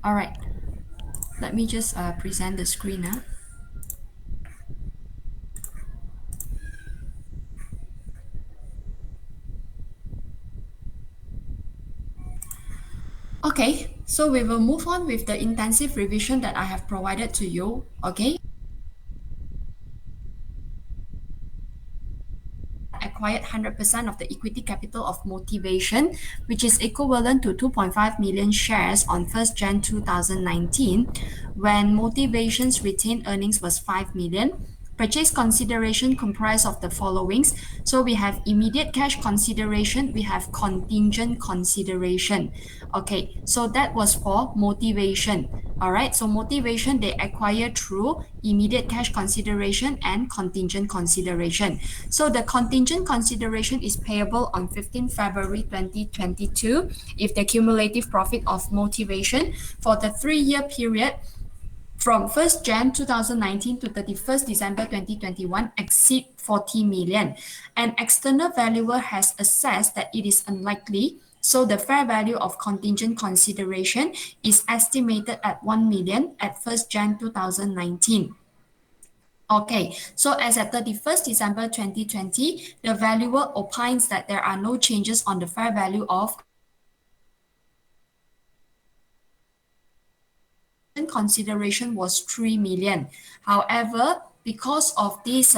All right, let me just present the screen now. Okay, so we will move on with the intensive revision that I have provided to you. Okay. Acquired 100% of the equity capital of Motivation, which is equivalent to 2.5 million shares on 1st Jan 2019, when Motivation's retained earnings was 5 million. Purchase consideration comprised of the followings. So we have immediate cash consideration, we have contingent consideration. Okay, so that was for Motivation. All right, so Motivation they acquire through immediate cash consideration and contingent consideration. So the contingent consideration is payable on 15 February 2022 if the cumulative profit of Motivation for the 3-year period from 1st Jan 2019 to 31st December 2021 exceed 40 million. An external valuer has assessed that it is unlikely, so the fair value of contingent consideration is estimated at 1 million at 1st Jan 2019. Okay, so as at 31st December 2020, the valuer opines that there are no changes on the fair value of consideration was 3 million. However, because of these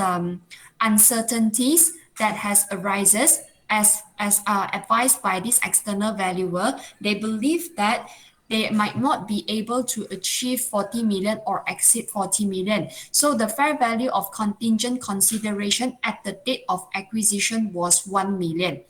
uncertainties that has arises as advised by this external valuer, they believe that they might not be able to achieve 40 million or exceed 40 million. So the fair value of contingent consideration at the date of acquisition was 1 million.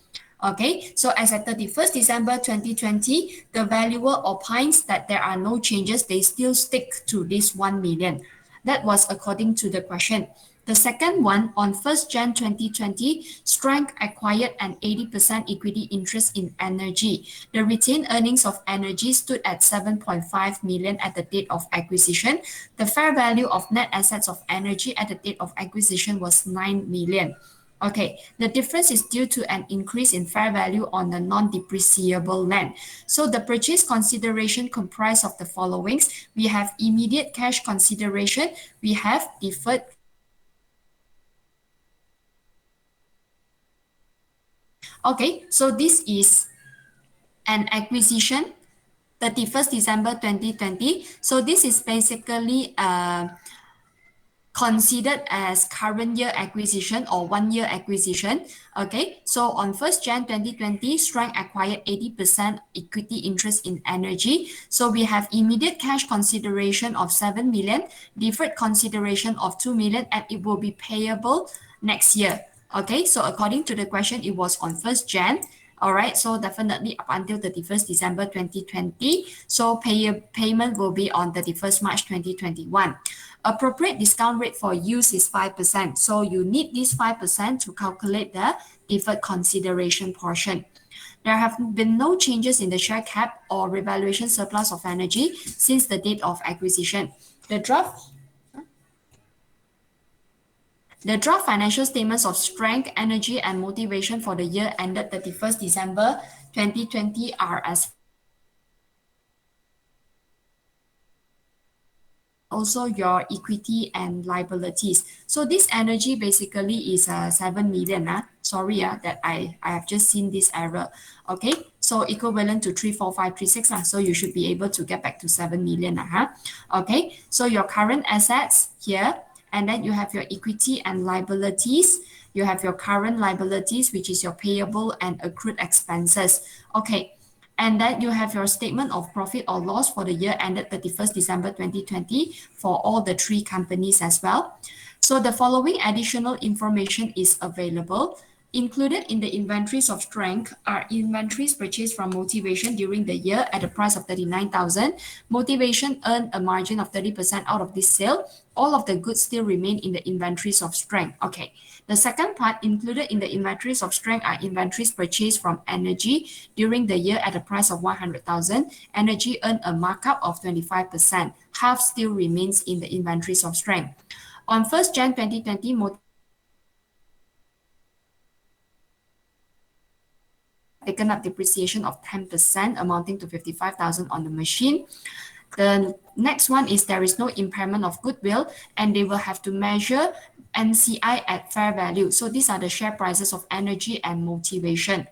Okay, so as at 31st December 2020, the valuer opines that there are no changes. They still stick to this 1 million. That was according to the question. The second one, on 1st Jan 2020, Strength acquired an 80% equity interest in Energy. The retained earnings of Energy stood at 7.5 million at the date of acquisition. The fair value of net assets of Energy at the date of acquisition was 9 million. Okay, the difference is due to an increase in fair value on the non-depreciable land. So the purchase consideration comprised of the followings. We have immediate cash consideration, we have deferred. Okay, so this is an acquisition 31st December 2020. So this is basically considered as current year acquisition or 1-year acquisition. Okay, so on 1st Jan 2020, Strength acquired 80% equity interest in Energy. So we have immediate cash consideration of 7 million, deferred consideration of 2 million, and it will be payable next year. Okay, so according to the question, it was on 1st Jan. All right, so definitely up until 31st December 2020. So payment will be on 31st March 2021. Appropriate discount rate for use is 5%. So you need this 5% to calculate the deferred consideration portion. There have been no changes in the share cap or revaluation surplus of Energy since the date of acquisition. The draft financial statements of Strength, Energy, and Motivation for the year ended 31st December 2020 are as also your equity and liabilities. So this Energy basically is 7 million. Sorry that I have just seen this error. Okay, so equivalent to 34536. So you should be able to get back to 7 million. Okay, so your current assets here, and then you have your equity and liabilities. You have your current liabilities, which is your payable and accrued expenses. Okay, and then you have your statement of profit or loss for the year ended 31st December 2020 for all the 3 companies as well. So the following additional information is available. Included in the inventories of Strength are inventories purchased from Motivation during the year at a price of 39,000. Motivation earned a margin of 30% out of this sale. All of the goods still remain in the inventories of Strength. Okay. The second part, included in the inventories of Strength are inventories purchased from Energy during the year at a price of 100,000. Energy earned a markup of 25%. Half still remains in the inventories of Strength. On 1st Jan 2020, taken up depreciation of 10% amounting to 55,000 on the machine. The next one is there is no impairment of goodwill, and they will have to measure NCI at fair value. So these are the share prices of energy and motivation.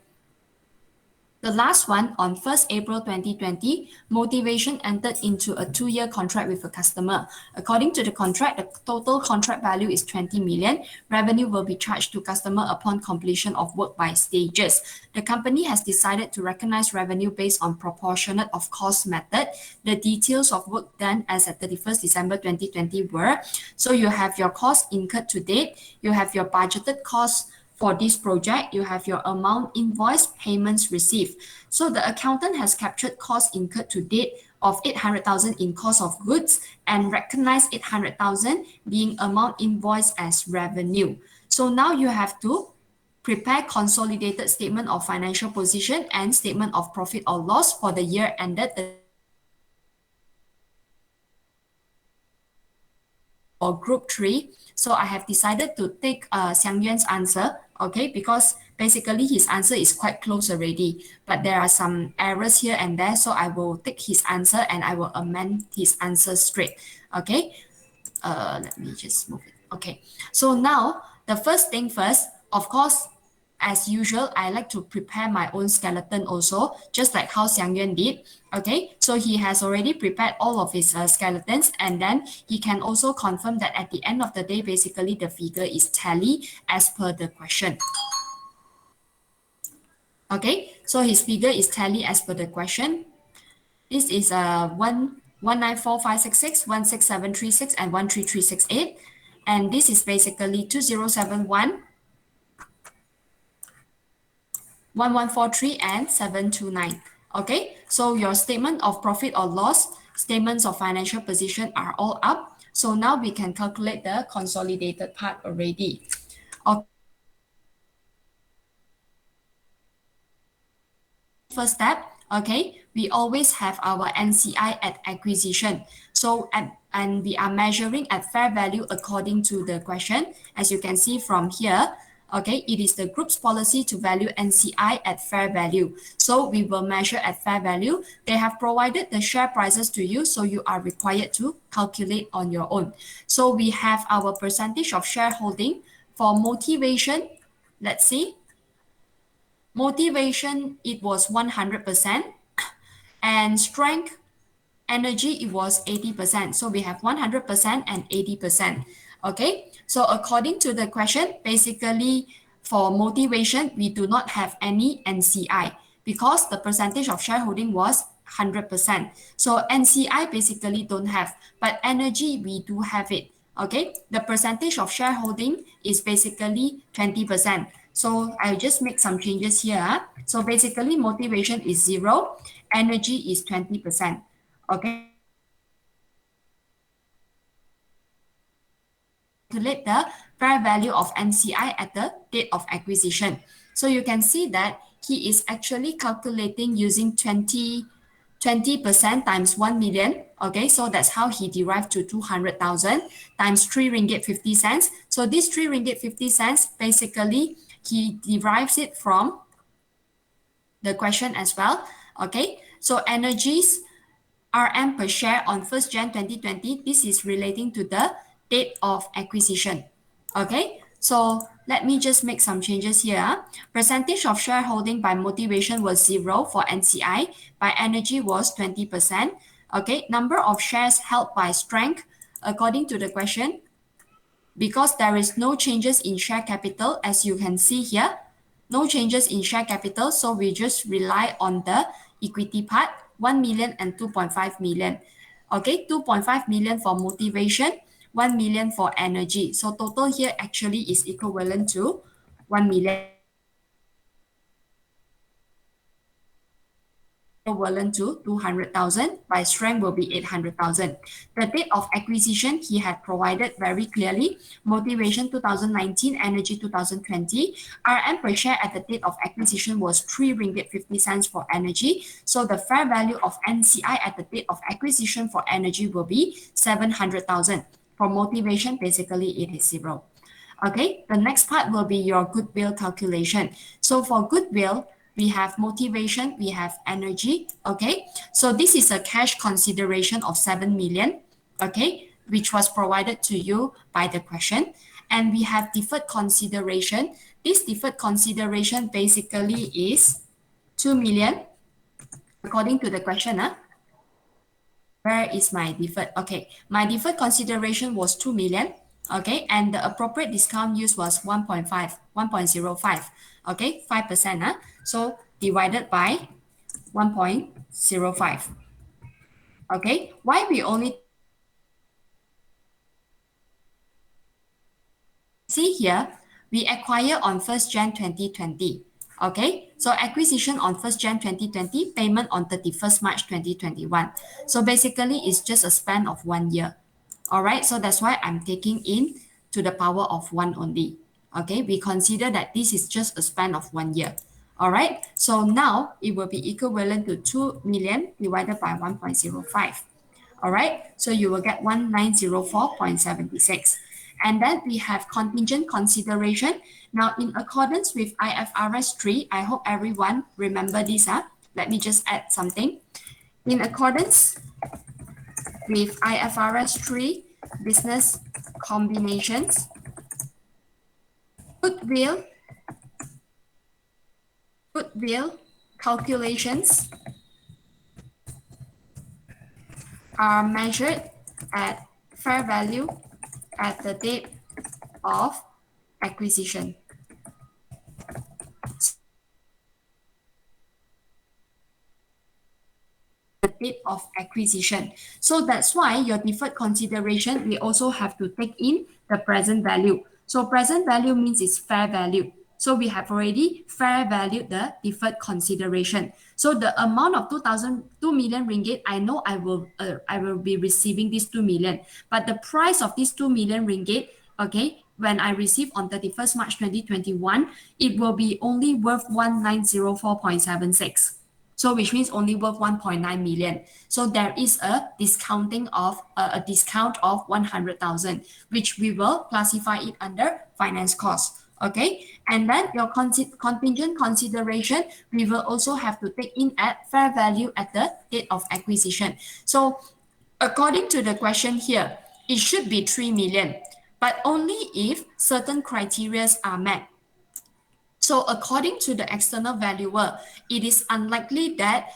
The last one, on 1st April 2020, Motivation entered into a 2-year contract with a customer. According to the contract, the total contract value is 20 million. Revenue will be charged to customer upon completion of work by stages. The company has decided to recognize revenue based on proportionate of cost method. The details of work done as at 31st December 2020 were, so you have your cost incurred to date, you have your budgeted costs for this project, you have your amount invoiced, payments received. So the accountant has captured costs incurred to date of 800,000 in cost of goods and recognized 800,000 being amount invoiced as revenue. So now you have to prepare consolidated statement of financial position and statement of profit or loss for the year ended for group 3. So I have decided to take Xiang Yuan's answer, okay, because basically his answer is quite close already, but there are some errors here and there, so I will take his answer and I will amend his answer straight, okay. Let me just move it. Okay, so now the first thing first, of course, as usual, I like to prepare my own skeleton also, just like how Xiang Yuan did. Okay, so he has already prepared all of his skeletons, and then he can also confirm that at the end of the day, basically the figure is tally as per the question. Okay, so his figure is tally as per the question. This is 194,566, 16736, and 13368. And this is basically 2071, 1143, and 729. Okay, so your statement of profit or loss, statements of financial position are all up. So now we can calculate the consolidated part already. Okay. First step, okay, we always have our NCI at acquisition. So and we are measuring at fair value according to the question. As you can see from here, okay, it is the group's policy to value NCI at fair value. So we will measure at fair value. They have provided the share prices to you, so you are required to calculate on your own. So we have our percentage of shareholding for motivation. Let's see. Motivation, it was 100%, and strength, energy, it was 80%. So we have 100% and 80%. Okay, so according to the question, basically for motivation, we do not have any NCI because the percentage of shareholding was 100%. So NCI basically don't have, but energy, we do have it. Okay, the percentage of shareholding is basically 20%. So I'll just make some changes here. So basically motivation is 0, energy is 20%. Okay. Calculate the fair value of NCI at the date of acquisition. So you can see that he is actually calculating using 20% times 1 million. Okay, so that's how he derived to 200,000 times 3 ringgit 50 cents. So this 3 ringgit 50 cents, basically he derives it from the question as well. Okay, so energies RM per share on 1st Jan 2020, this is relating to the date of acquisition. Okay, so let me just make some changes here. Percentage of shareholding by motivation was 0 for NCI, by energy was 20%. Okay, number of shares held by strength, according to the question, because there is no changes in share capital, as you can see here, no changes in share capital, so we just rely on the equity part, 1 million and 2.5 million. Okay, 2.5 million for motivation, 1 million for energy. So total here actually is equivalent to 1 million. Equivalent to 200,000, by strength will be 800,000. The date of acquisition he had provided very clearly, motivation 2019, energy 2020. RM per share at the date of acquisition was 3 ringgit 50 cents for energy. So the fair value of NCI at the date of acquisition for energy will be 700,000. For motivation, basically it is 0. Okay, the next part will be your goodwill calculation. So for goodwill, we have motivation, we have energy. Okay, so this is a cash consideration of 7 million. Okay, which was provided to you by the question. And we have deferred consideration. This deferred consideration basically is 2 million according to the question. Where is my deferred? Okay, my deferred consideration was 2 million. Okay, and the appropriate discount used was 1.5, 1.05. Okay, 5%. So divided by 1.05. Okay, why we only see here, we acquire on 1st Jan 2020. Okay, so acquisition on 1st Jan 2020, payment on 31st March 2021. So basically, it's just a span of 1 year. All right, so that's why I'm taking in to the power of 1 only. Okay, we consider that this is just a span of 1 year. All right, so now it will be equivalent to 2 million divided by 1.05. All right, so you will get 1904.76. And then we have contingent consideration. Now, in accordance with IFRS 3, I hope everyone remember this. Let me just add something. In accordance with IFRS 3 business combinations, goodwill calculations are measured at fair value at the date of acquisition. The date of acquisition. So that's why your deferred consideration, we also have to take in the present value. So present value means it's fair value. So we have already fair valued the deferred consideration. So the amount of 2 million ringgit, I know I will be receiving this 2 million, but the price of this 2 million ringgit, okay, when I receive on 31st March 2021, it will be only worth 1904.76. So which means only worth 1.9 million. So there is a discounting of a discount of 100,000, which we will classify it under finance cost. Okay, and then your contingent consideration, we will also have to take in at fair value at the date of acquisition. So according to the question here, it should be 3 million, but only if certain criteria are met. So according to the external valuer, it is unlikely that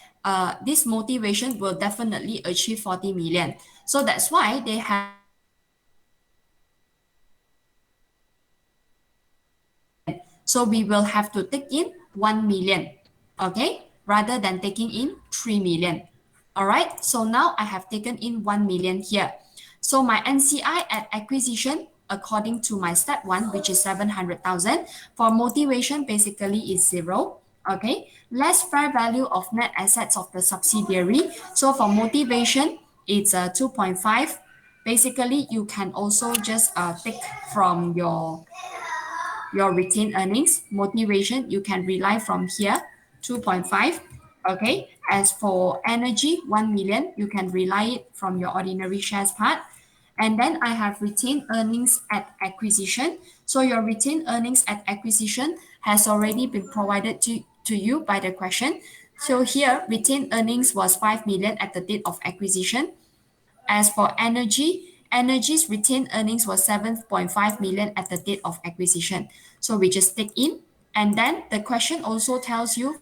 this motivation will definitely achieve 40 million. So that's why they have. So we will have to take in 1 million, okay, rather than taking in 3 million. All right, so now I have taken in 1 million here. So my NCI at acquisition, according to my step 1, which is 700,000, for motivation basically is 0. Okay, less fair value of net assets of the subsidiary. So for motivation, it's 2.5. Basically, you can also just take from your retained earnings. Motivation, you can rely from here, 2.5. Okay, as for energy, 1 million, you can rely it from your ordinary shares part. And then I have retained earnings at acquisition. So your retained earnings at acquisition has already been provided to you by the question. So here, retained earnings was 5 million at the date of acquisition. As for energy, energy's retained earnings was 7.5 million at the date of acquisition. So we just take in. And then the question also tells you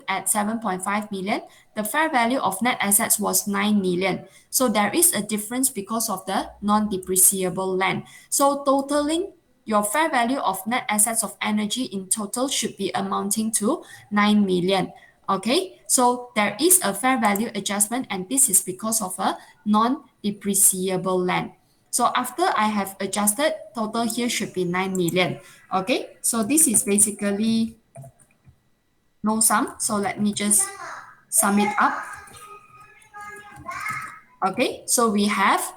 at 7.5 million, the fair value of net assets was 9 million. So there is a difference because of the non-depreciable land. So totaling your fair value of net assets of energy in total should be amounting to 9 million. Okay, so there is a fair value adjustment, and this is because of a non-depreciable land. So after I have adjusted, total here should be 9 million. Okay, so this is basically no sum. So let me just sum it up. Okay, so we have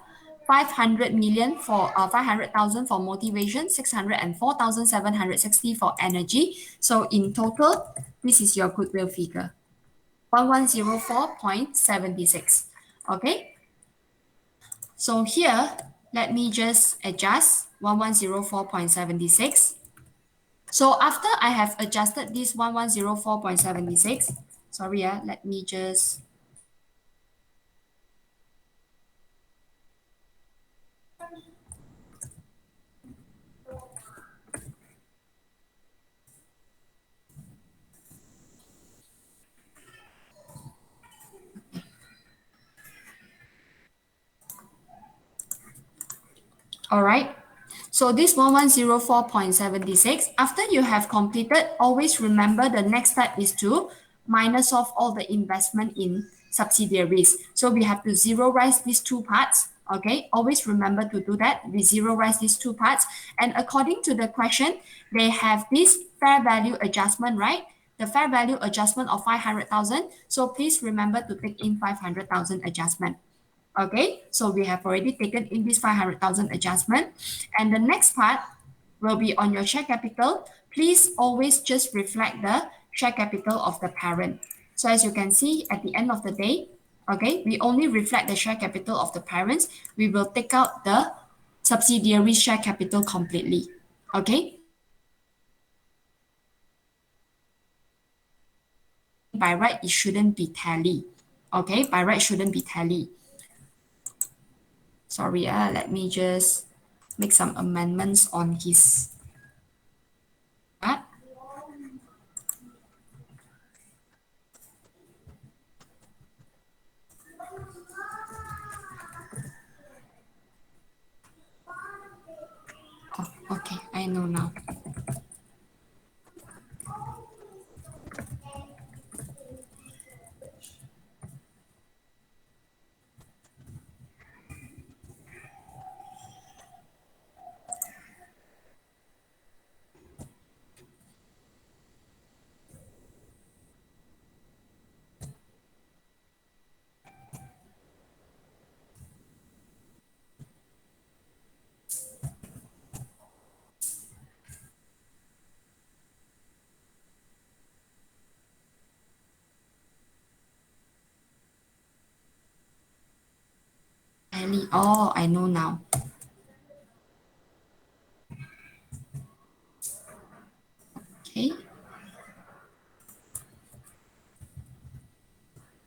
500 million for 500,000 for motivation, 604,760 for energy. So in total, this is your goodwill figure, 1104.76. Okay, so here let me just adjust 1104.76. So after I have adjusted this 1104.76, sorry, let me just. All right. So this 1104.76, after you have completed, always remember the next step is to minus off all the investment in subsidiaries. So we have to zero-rise these two parts. Okay, always remember to do that. We zero-rise these two parts. And according to the question, they have this fair value adjustment, right? The fair value adjustment of 500,000. So please remember to take in 500,000 adjustment. Okay, so we have already taken in this 500,000 adjustment. And the next part will be on your share capital. Please always just reflect the share capital of the parent. So as you can see at the end of the day, okay, we only reflect the share capital of the parents. We will take out the subsidiary share capital completely. Okay, by right, it shouldn't be tally. Okay, by right, shouldn't be tally. Sorry, let me just make some amendments on his part. Oh, okay, I know now. Ellie, oh, I know now. Okay.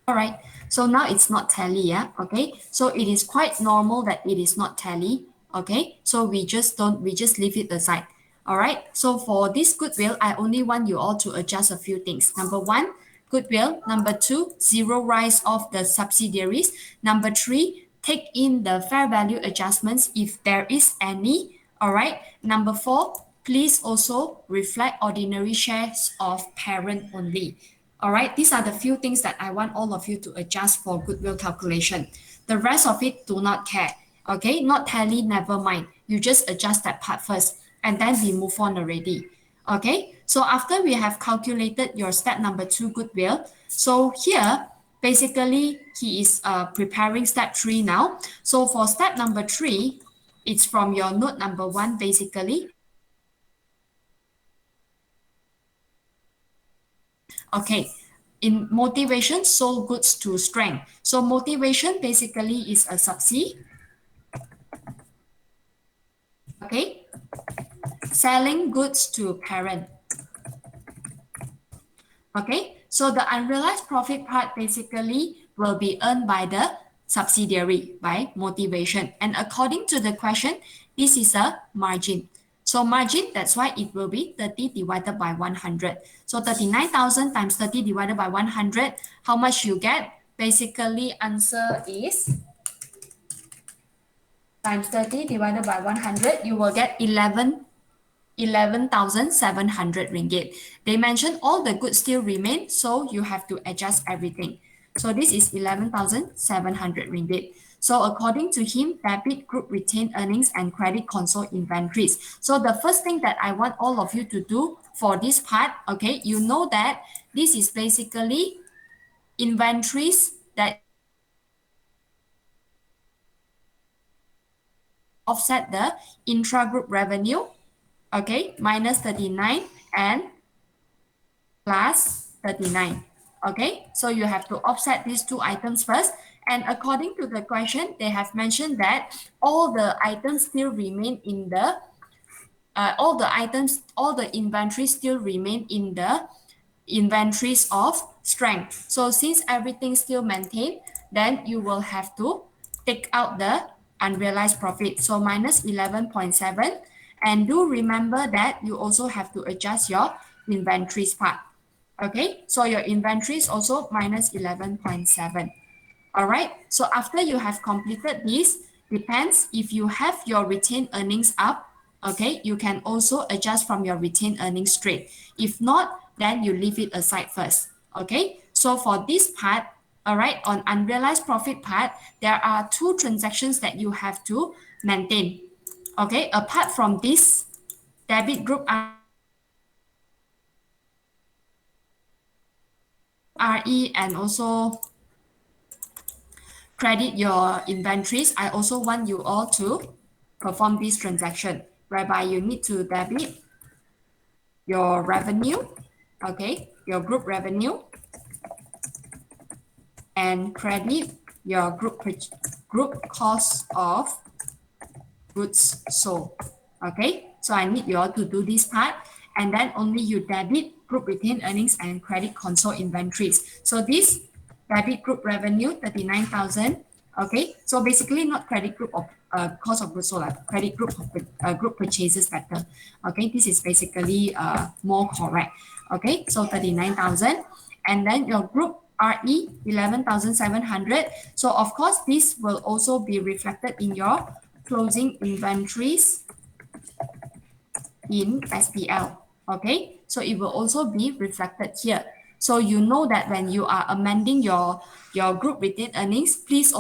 All right. So now it's not tally, yeah. Okay. So it is quite normal that it is not tally. Okay. So we just leave it aside. All right. So for this goodwill, I only want you all to adjust a few things. Number one, goodwill. Number two, zero rise of the subsidiaries. Number three, take in the fair value adjustments if there is any. All right. Number four, please also reflect ordinary shares of parent only. All right, these are the few things that I want all of you to adjust for goodwill calculation. The rest of it, do not care. Okay, not tally, never mind. You just adjust that part first and then we move on already. Okay, so after we have calculated your step number two goodwill, so here, basically, he is preparing step three now. So for step number three, it's from your note number one, basically. Okay, in motivation, sold goods to strength. So motivation basically is a subsidy. Okay, selling goods to parent. Okay, so the unrealized profit part basically will be earned by the subsidiary by motivation. And according to the question, this is a margin. So margin, that's why it will be 30 divided by 100. So 39,000 times 30 divided by 100, how much you get? Basically, answer is times 30 divided by 100, you will get 11,700 ringgit. They mentioned all the goods still remain, so you have to adjust everything. So this is 11,700 ringgit. So according to him, debit group retained earnings and credit console inventories. So the first thing that I want all of you to do for this part, okay, you know that this is basically inventories that offset the intra-group revenue, okay, minus 39 and plus 39. Okay, so you have to offset these two items first And according to the question, they have mentioned that all the items still remain in the all the inventories still remain in the inventories of strength. So since everything still maintained, then you will have to take out the unrealized profit. So minus 11.7. And do remember that you also have to adjust your inventories part. Okay, so your inventory is also minus 11.7. All right, so after you have completed this, depends if you have your retained earnings up, okay, you can also adjust from your retained earnings straight. If not, then you leave it aside first. Okay, so for this part, all right, on unrealized profit part, there are two transactions that you have to maintain. Okay, apart from this debit group RE and also credit your inventories, I also want you all to perform this transaction whereby you need to debit your revenue, okay, your group revenue, and credit your group cost of goods sold. Okay, so I need you all to do this part, and then only you debit group retained earnings and credit console inventories. So this debit group revenue 39,000. Okay, so basically not credit group of cost of goods sold, credit group of group purchases better. Okay, this is basically more correct. Okay, so 39,000, and then your group RE 11,700. So of course this will also be reflected in your closing inventories in SPL. Okay, so it will also be reflected here. So you know that when you are amending your group retained earnings, please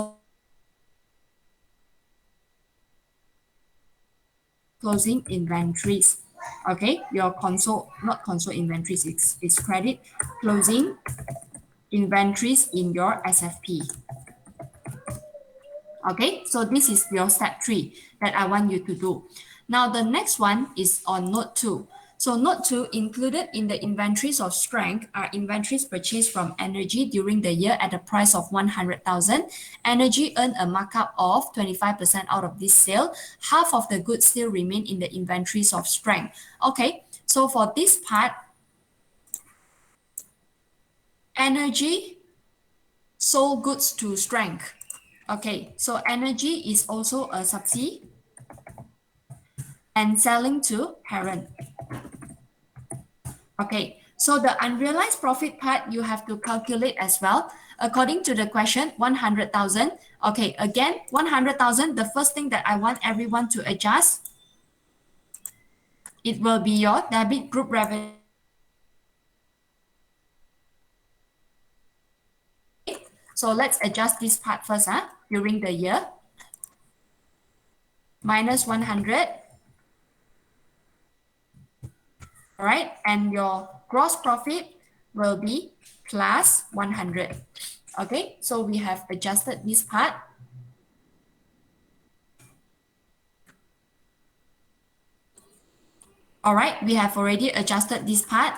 closing inventories. Okay, your console, not console inventories, it's credit closing inventories in your SFP. Okay, so this is your step 3 that I want you to do. Now the next one is on note 2. So note 2, included in the inventories of strength are inventories purchased from energy during the year at a price of 100,000. Energy earned a markup of 25% out of this sale. Half of the goods still remain in the inventories of strength. Okay, so for this part, energy sold goods to strength. Okay, so energy is also a subsidy and selling to parent. Okay, so the unrealized profit part you have to calculate as well. According to the question, 100,000. Okay, again, 100,000, the first thing that I want everyone to adjust, it will be your debit group revenue. So let's adjust this part first, during the year. Minus 100. All right, and your gross profit will be plus 100. Okay, so we have adjusted this part. All right, we have already adjusted this part.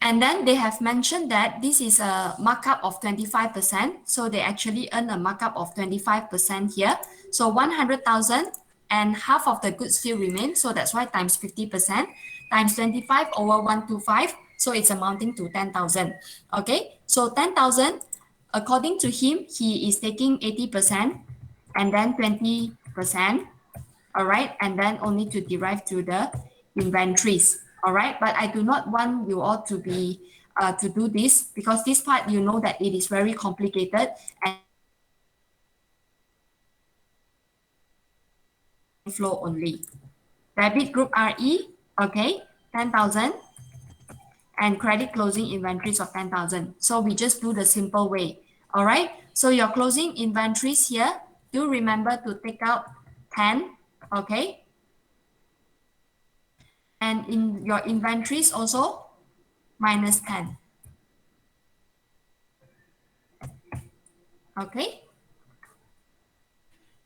And then they have mentioned that this is a markup of 25%. So they actually earn a markup of 25% here. So 100,000 and half of the goods still remain. So that's why times 50% times 25 over 125. So it's amounting to 10,000. Okay, so 10,000, according to him, he is taking 80% and then 20%. All right, and then only to derive to the inventories. All right, but I do not want you all to be to do this because this part you know that it is very complicated and flow only. Debit group RE, okay, 10,000 and credit closing inventories of 10,000. So we just do the simple way. All right, so your closing inventories here, do remember to take out 10, okay? And in your inventories also, minus 10. Okay.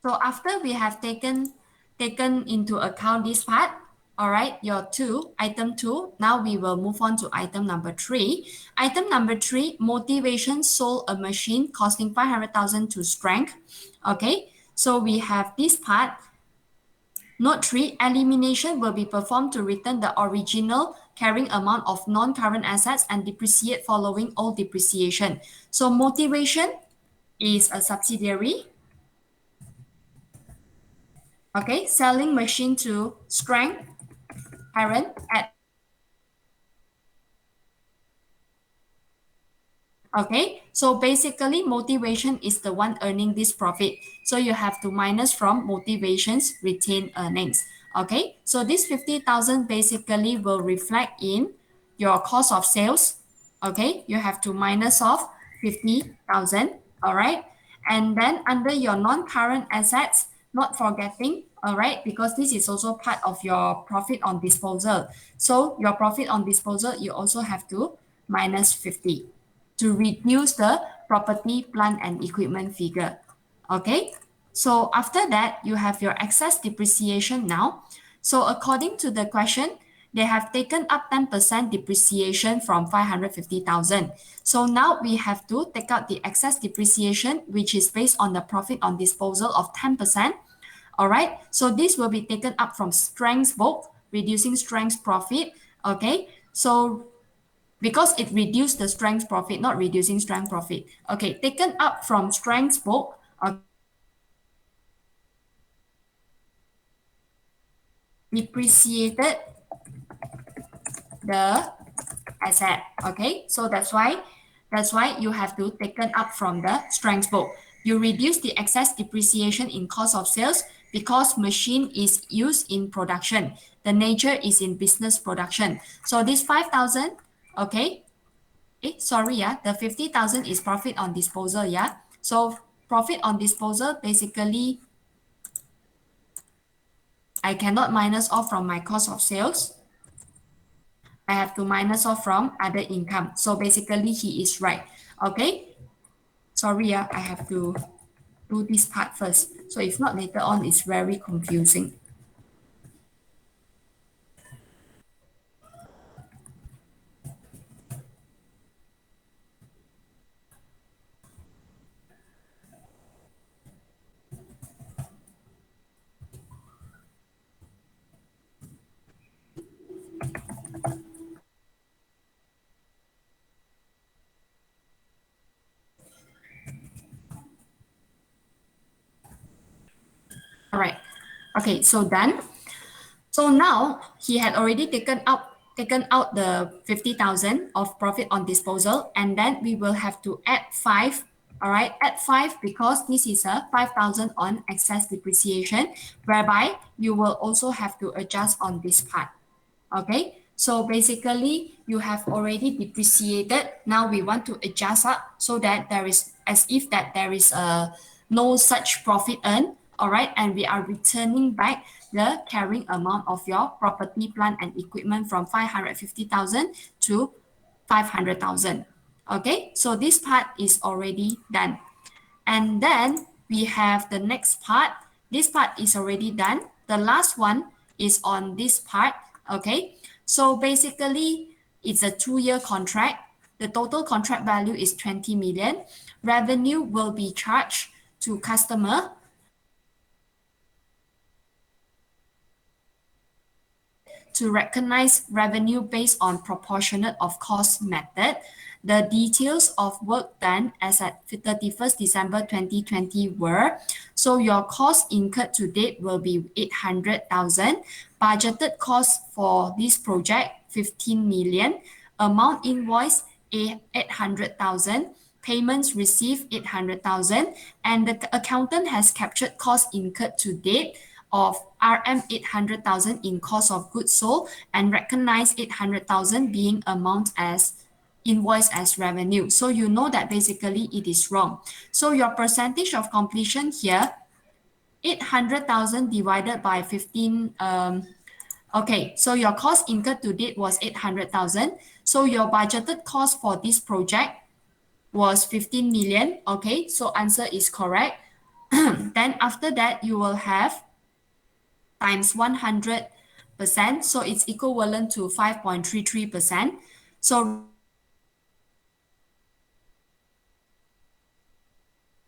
So after we have taken into account this part, All right, your two, item two. Now we will move on to item number three. Item number three, motivation sold a machine costing 500,000 to strength. Okay, so we have this part. Note 3, elimination will be performed to return the original carrying amount of non-current assets and depreciate following all depreciation. So motivation is a subsidiary. Okay, selling machine to strength parent at. Okay, so basically motivation is the one earning this profit. So you have to minus from motivation's retained earnings. Okay, so this 50,000 basically will reflect in your cost of sales. Okay, you have to minus off 50,000. All right, and then under your non-current assets, not forgetting, all right, because this is also part of your profit on disposal. So your profit on disposal, you also have to minus 50 to reduce the property, plant, and equipment figure. Okay, so after that, you have your excess depreciation now. So according to the question, they have taken up 10% depreciation from 550,000. So now we have to take out the excess depreciation, which is based on the profit on disposal of 10%. All right, so this will be taken up from strengths book, reducing strengths profit. Okay, so because it reduced the strength profit, not reducing strength profit. Okay, taken up from strengths book, depreciated the asset. Okay, so that's why you have to taken up from the strengths book. You reduce the excess depreciation in cost of sales because machine is used in production. The nature is in business production. So this 5,000, okay, sorry, yeah, the 50,000 is profit on disposal, yeah. So profit on disposal, basically, I cannot minus off from my cost of sales. I have to minus off from other income. So basically, he is right. Okay. Sorry, yeah, I have to do this part first. So if not, later on, it's very confusing. All right. Okay, so done. So now he had already taken out the 50,000 of profit on disposal, and then we will have to add five. All right, add five because this is a 5,000 on excess depreciation, whereby you will also have to adjust on this part. Okay, so basically you have already depreciated. Now we want to adjust up so that there is as if that there is a no such profit earned. All right, and we are returning back the carrying amount of your property, plant, and equipment from 550,000 to 500,000. Okay, so this part is already done. And then we have the next part. This part is already done. The last one is on this part. Okay. So basically, it's a 2-year contract. The total contract value is 20 million. Revenue will be charged to customer to recognize revenue based on proportionate of cost method. The details of work done as at 31st December 2020 were, so your cost incurred to date will be 800,000. Budgeted cost for this project, 15 million. Amount invoice, 800,000. Payments received, 800,000. And the accountant has captured cost incurred to date of RM 800,000 in cost of goods sold and recognize 800,000 being amount as invoice as revenue. So you know that basically it is wrong. So your percentage of completion here, 800,000 divided by 15. Okay, so your cost incurred to date was 800,000. So your budgeted cost for this project was 15 million. Okay, so answer is correct. Then after that, you will have times 100 percent, so it's equivalent to 5.33%. So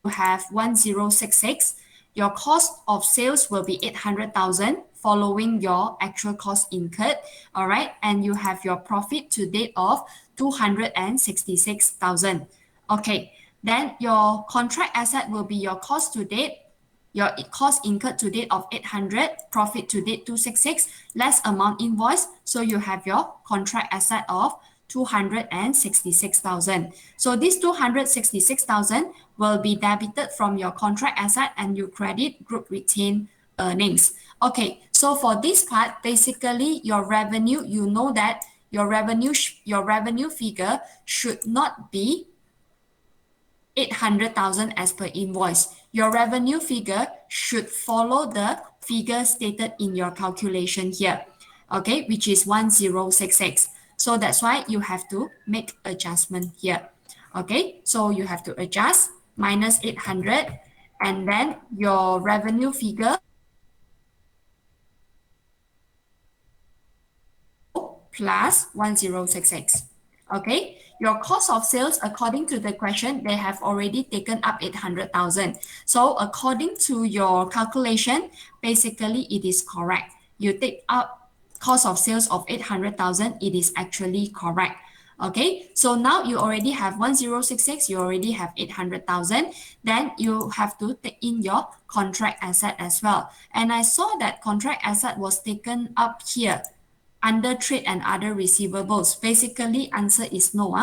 have 1066. Your cost of sales will be 800,000 following your actual cost incurred. All right. And you have your profit to date of 266,000. Okay. Then your contract asset will be your cost to date, your cost incurred to date of 800, profit to date 266, less amount invoice. So you have your contract asset of 266,000. So this 266,000 will be debited from your contract asset and you credit group retained earnings. Okay, so for this part, basically your revenue, you know that your revenue figure should not be 800,000 as per invoice. Your revenue figure should follow the figure stated in your calculation here, okay, which is 1066. So that's why you have to make adjustment here. Okay, so you have to adjust minus 800 and then your revenue figure plus 1066. Okay, your cost of sales, according to the question, they have already taken up 800,000. So according to your calculation, basically it is correct. You take up cost of sales of 800,000, it is actually correct. Okay, so now you already have 1066, you already have 800,000, then you have to take in your contract asset as well. And I saw that contract asset was taken up here under trade and other receivables. Basically, answer is no.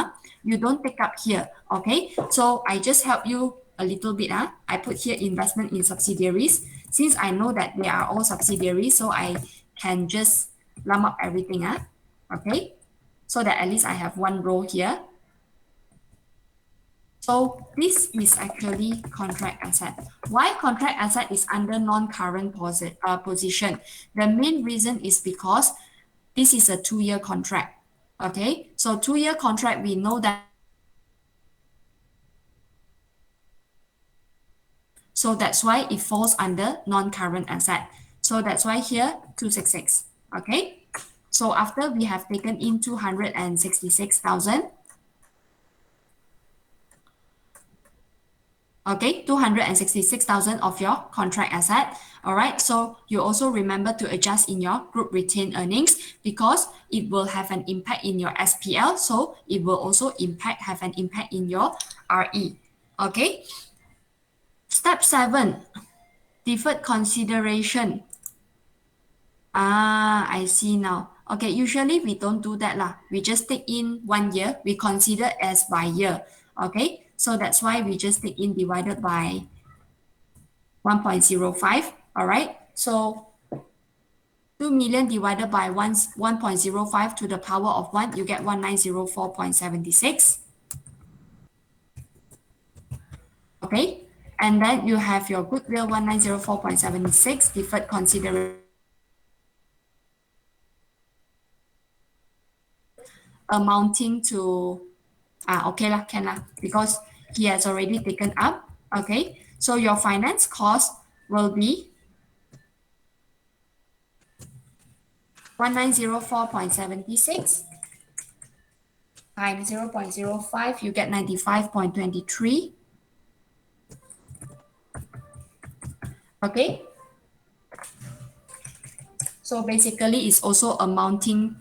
You don't take up here. Okay. So I just help you a little bit. I put here investment in subsidiaries. Since I know that they are all subsidiaries, so I can just lump up everything. Okay. So that at least I have one row here. So this is actually contract asset. Why contract asset is under non-current position? The main reason is because this is a 2-year contract. Okay, so 2-year contract, we know that. So that's why it falls under non-current asset. So that's why here 266. Okay, so after we have taken in 266,000. Okay, 266,000 of your contract asset. All right, so you also remember to adjust in your group retained earnings because it will have an impact in your SPL. So it will also have an impact in your RE. Okay. Step 7, deferred consideration. I see now. Okay, usually we don't do that lah. We just take in 1 year. We consider as by year. Okay, so that's why we just take in divided by 1.05. All right, so 2 million divided by 1.05 to the power of 1, you get 1904.76. Okay, and then you have your goodwill 1904.76, deferred consideration amounting to okay lah, can lah, because he has already taken up. Okay, so your finance cost will be 1904.76 times 0.05, you get 95.23. Okay, so basically it's also amounting,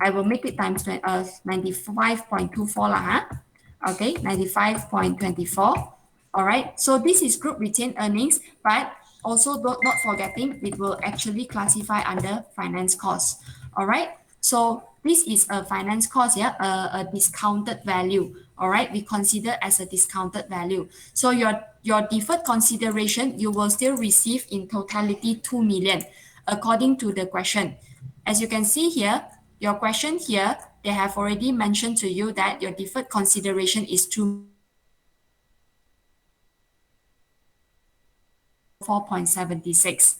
I will make it times 95.24 lah, okay, 95.24. All right, so this is group retained earnings, but also not forgetting it will actually classify under finance cost. All right, so this is a finance cost, yeah, a discounted value. All right, we consider as a discounted value. So your deferred consideration, you will still receive in totality 2 million according to the question. As you can see here, your question here, they have already mentioned to you that your deferred consideration is 4.76.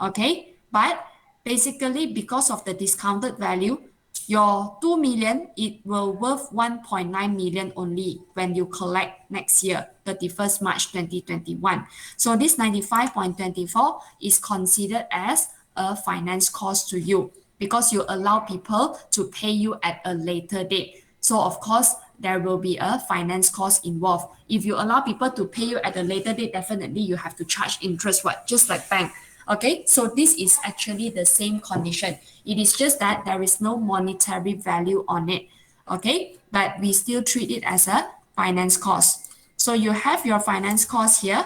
Okay, but basically because of the discounted value, your 2 million, it will worth 1.9 million only when you collect next year, 31st March 2021. So this 95.24 is considered as a finance cost to you because you allow people to pay you at a later date. So of course, there will be a finance cost involved. If you allow people to pay you at a later date, definitely you have to charge interest, what? Just like bank. Okay, so this is actually the same condition. It is just that there is no monetary value on it. Okay, but we still treat it as a finance cost. So you have your finance cost here.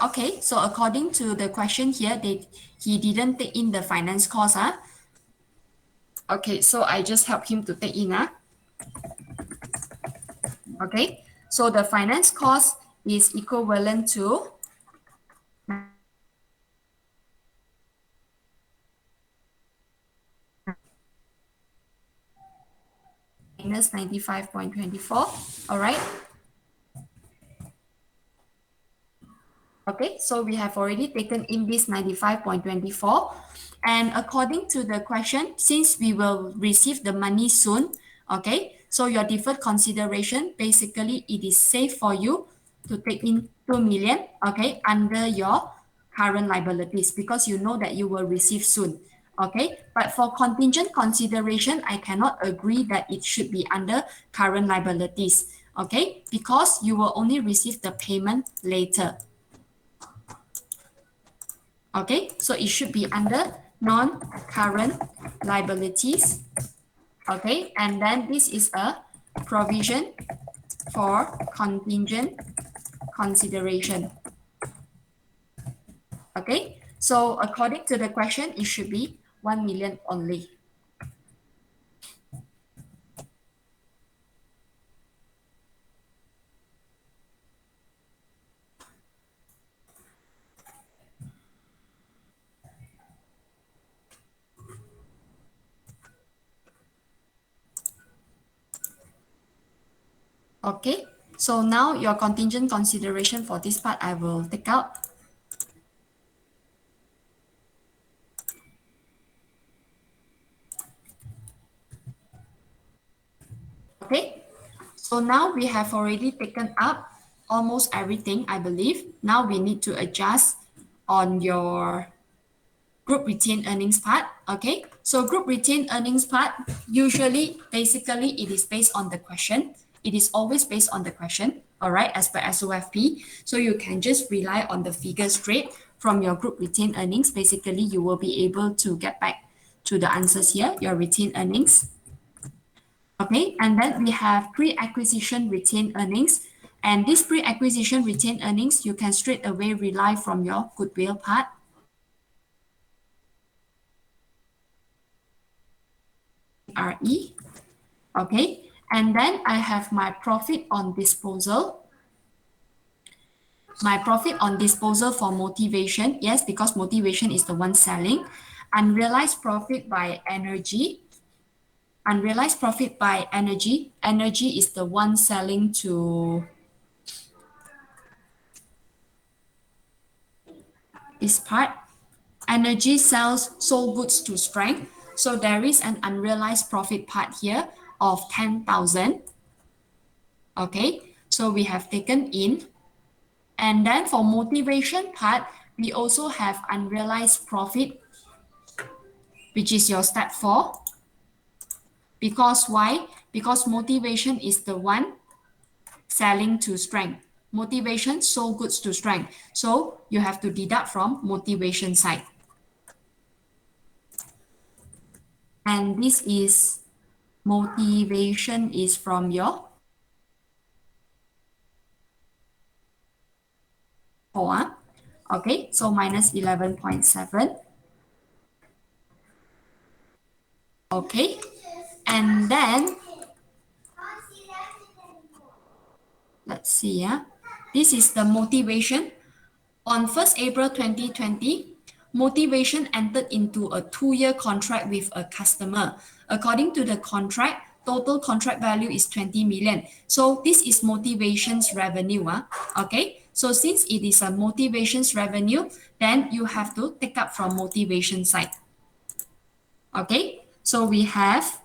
Okay, so according to the question here, he didn't take in the finance cost. Okay, so I just help him to take in. Okay, so the finance cost is equivalent to minus 95.24. All right. Okay, so we have already taken in this 95.24. And according to the question, since we will receive the money soon, okay, so your deferred consideration, basically it is safe for you to take in 2 million, okay, under your current liabilities because you know that you will receive soon. Okay, but for contingent consideration, I cannot agree that it should be under current liabilities. Okay, because you will only receive the payment later. Okay, so it should be under non-current liabilities. Okay, and then this is a provision for contingent consideration. Okay, so according to the question, it should be 1 million only. Okay, so now your contingent consideration for this part, I will take out. Okay, so now we have already taken up almost everything, I believe. Now we need to adjust on your group retained earnings part. Okay, so group retained earnings part, usually, basically, it is based on the question. It is always based on the question, all right, as per SOFP. So you can just rely on the figures straight from your group retained earnings. Basically, you will be able to get back to the answers here, your retained earnings. Okay, and then we have pre-acquisition retained earnings. And this pre-acquisition retained earnings, you can straight away rely from your goodwill part. RE. Okay, and then I have my profit on disposal. My profit on disposal for motivation, yes, because motivation is the one selling. Unrealized profit by energy. Unrealized profit by energy. Energy is the one selling to this part. Energy sells sold goods to strength. So there is an unrealized profit part here of 10,000. Okay, so we have taken in. And then for motivation part, we also have unrealized profit, which is your step 4. Because why? Because motivation is the one selling to strength. Motivation sold goods to strength. So you have to deduct from motivation side. And this is motivation is from your 4. Okay, so minus 11.7. Okay, and then let's see. This is the motivation. On 1st April 2020, motivation entered into a 2-year contract with a customer. According to the contract, total contract value is 20 million. So this is motivation's revenue. Okay, so since it is a motivation's revenue, then you have to take up from motivation side. Okay, so we have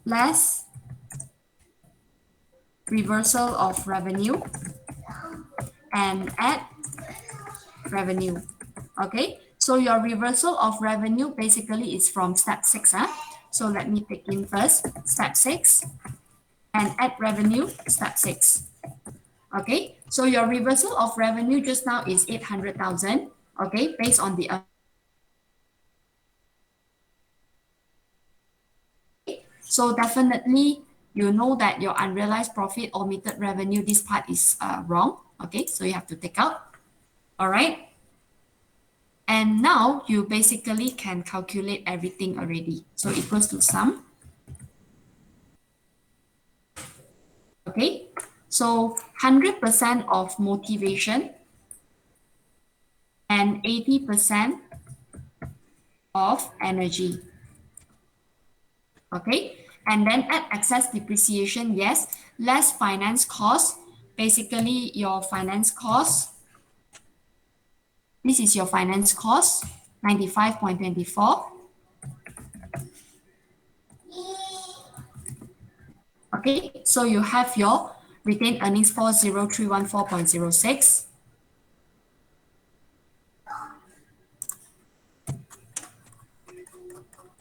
less reversal of revenue and add revenue. Okay, so your reversal of revenue basically is from step 6. So let me take in first step 6 and add revenue step 6. Okay, so your reversal of revenue just now is 800,000. Okay, based on the so definitely you know that your unrealized profit omitted revenue, this part is wrong. Okay, so you have to take out. All right. And now you basically can calculate everything already. So equals to sum. Okay. So 100% of motivation and 80% of energy. Okay. And then add excess depreciation, yes. Less finance cost. Basically, your finance cost. This is your finance cost, 95.24. Okay, so you have your retained earnings 40314.06.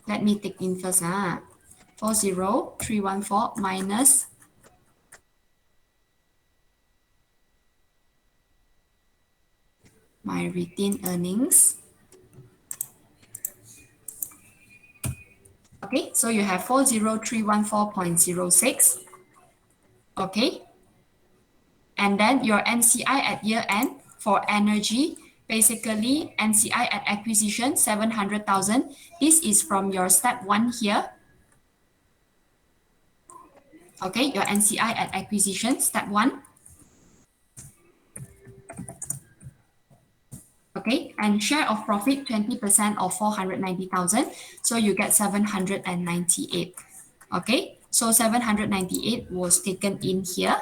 Let me take in first. 40314 minus my retained earnings. Okay, so you have 40314.06. Okay, and then your NCI at year end for energy, basically NCI at acquisition 700,000. This is from your step 1 here. Okay, your NCI at acquisition step 1. Okay, and share of profit 20% of 490,000. So you get 798. Okay, so 798 was taken in here.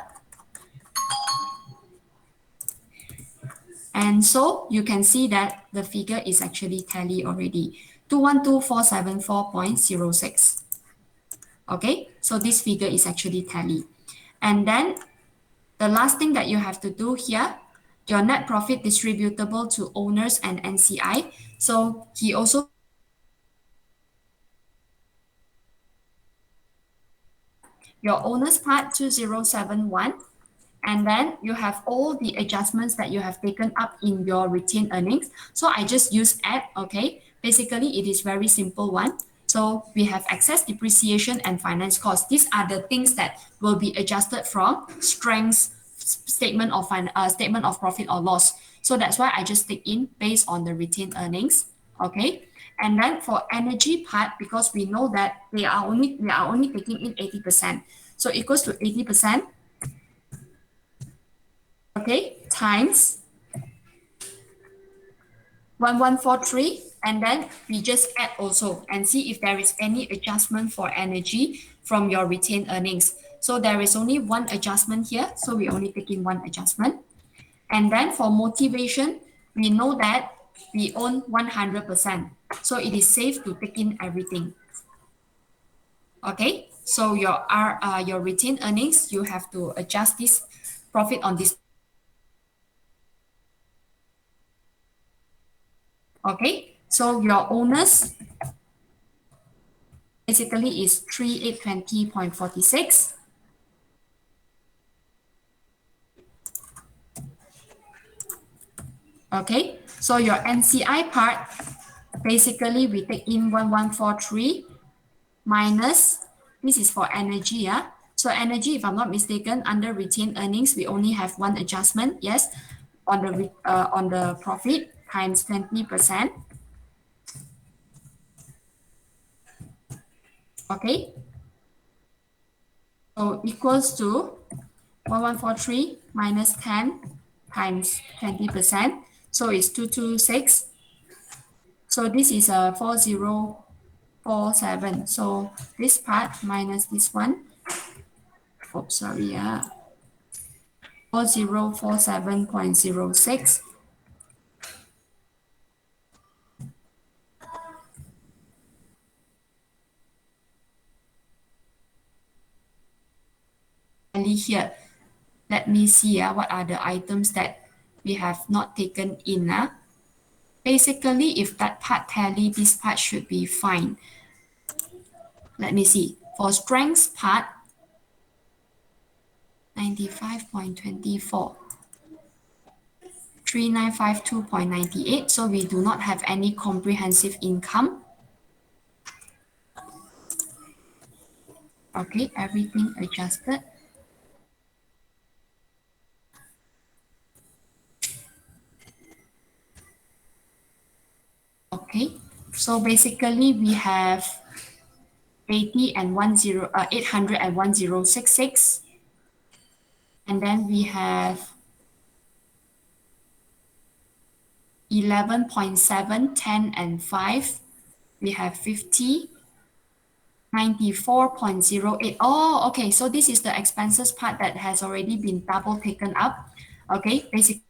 And so you can see that the figure is actually tally already. 212474.06. Okay, so this figure is actually tally. And then the last thing that you have to do here, your net profit distributable to owners and NCI. So he also your owner's part 2071, and then you have all the adjustments that you have taken up in your retained earnings. So I just use add. Okay, basically it is very simple one. So we have excess depreciation and finance costs. These are the things that will be adjusted from strengths statement of profit or loss. So that's why I just take in based on the retained earnings. Okay, and then for energy part, because we know that we are only taking in 80%, so equals to 80%. Okay, times 1143, and then we just add also and see if there is any adjustment for energy from your retained earnings. So there is only one adjustment here, so we only take in one adjustment. And then for motivation, we know that we own 100%. So it is safe to take in everything. Okay, so your retained earnings, you have to adjust this profit on this. Okay, so your owners basically is 3820.46. Okay, so your NCI part, basically we take in 1143 minus, this is for energy. So energy, if I'm not mistaken, under retained earnings, we only have one adjustment. Yes, on the profit times 20%. Okay, so equals to 1143 minus 10 times 20%. So it's 226. So this is a 4047. So this part minus this one. Oh, sorry. 4047.06. Here, let me see what are the items that we have not taken in. Basically, if that part tally, this part should be fine. Let me see. For strengths part, 95.24. 3952.98. So we do not have any comprehensive income. Okay, everything adjusted. Okay, so basically we have 800 and 1066. And then we have 11.7, 10, and 5. We have 50, 94.08. Oh, okay. So this is the expenses part that has already been double taken up. Okay, basically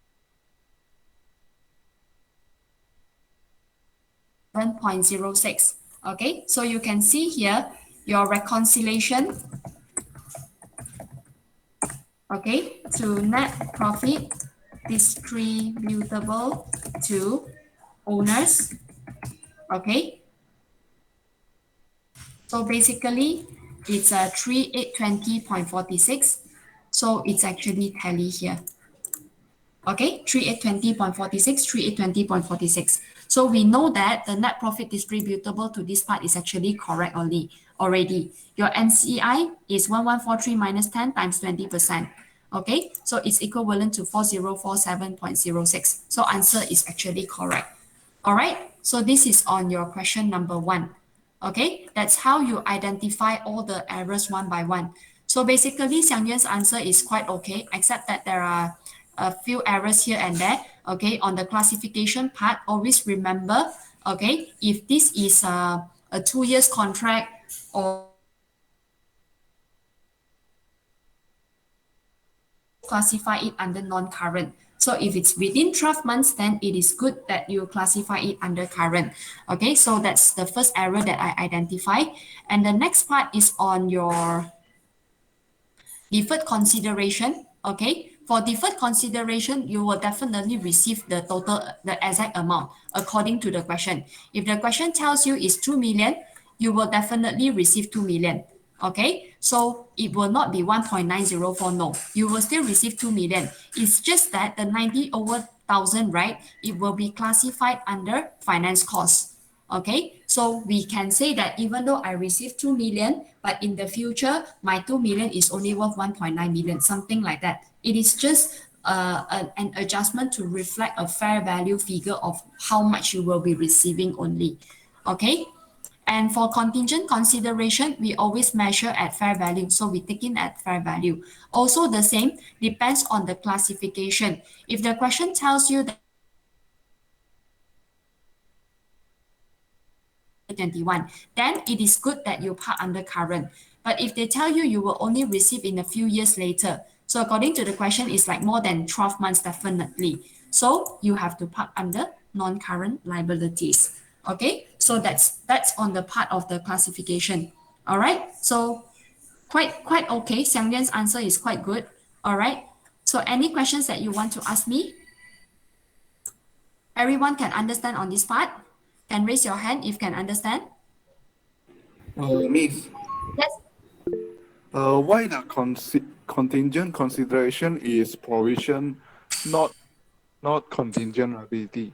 7.06. Okay, so you can see here your reconciliation. Okay, to net profit distributable to owners. Okay, so basically it's a 3820.46. So it's actually tally here. Okay, 3820.46, 3820.46. So we know that the net profit distributable to this part is actually correct already. Your NCI is 1143 minus 10 times 20%. Okay, so it's equivalent to 4047.06. So answer is actually correct. All right, so this is on your question number 1. Okay, that's how you identify all the errors one by one. So basically, Xiang Yuan's answer is quite okay, except that there are a few errors here and there. Okay, on the classification part, always remember, okay, if this is a 2 years contract or classify it under non-current. So if it's within 12 months, then it is good that you classify it under current. Okay, so that's the first error that I identify. And the next part is on your deferred consideration. Okay, for deferred consideration, you will definitely receive the exact amount according to the question. If the question tells you is 2 million, you will definitely receive 2 million. Okay, so it will not be 1.904. No, you will still receive 2 million. It's just that the 90 over 1000, right? It will be classified under finance cost. Okay, so we can say that even though I received 2 million, but in the future, my 2 million is only worth 1.9 million, something like that. It is just an adjustment to reflect a fair value figure of how much you will be receiving only. Okay, and for contingent consideration, we always measure at fair value. So we take in at fair value. Also the same, depends on the classification. If the question tells you that 21, then it is good that you park under current. But if they tell you you will only receive in a few years later, so according to the question, it's like more than 12 months definitely. So you have to park under non-current liabilities. Okay, so that's on the part of the classification. All right, so quite okay. Xiang Yuan's answer is quite good. All right, so any questions that you want to ask me? Everyone can understand on this part? Can raise your hand if can understand. Miss, Yes. why the contingent consideration is provision, not contingent liability?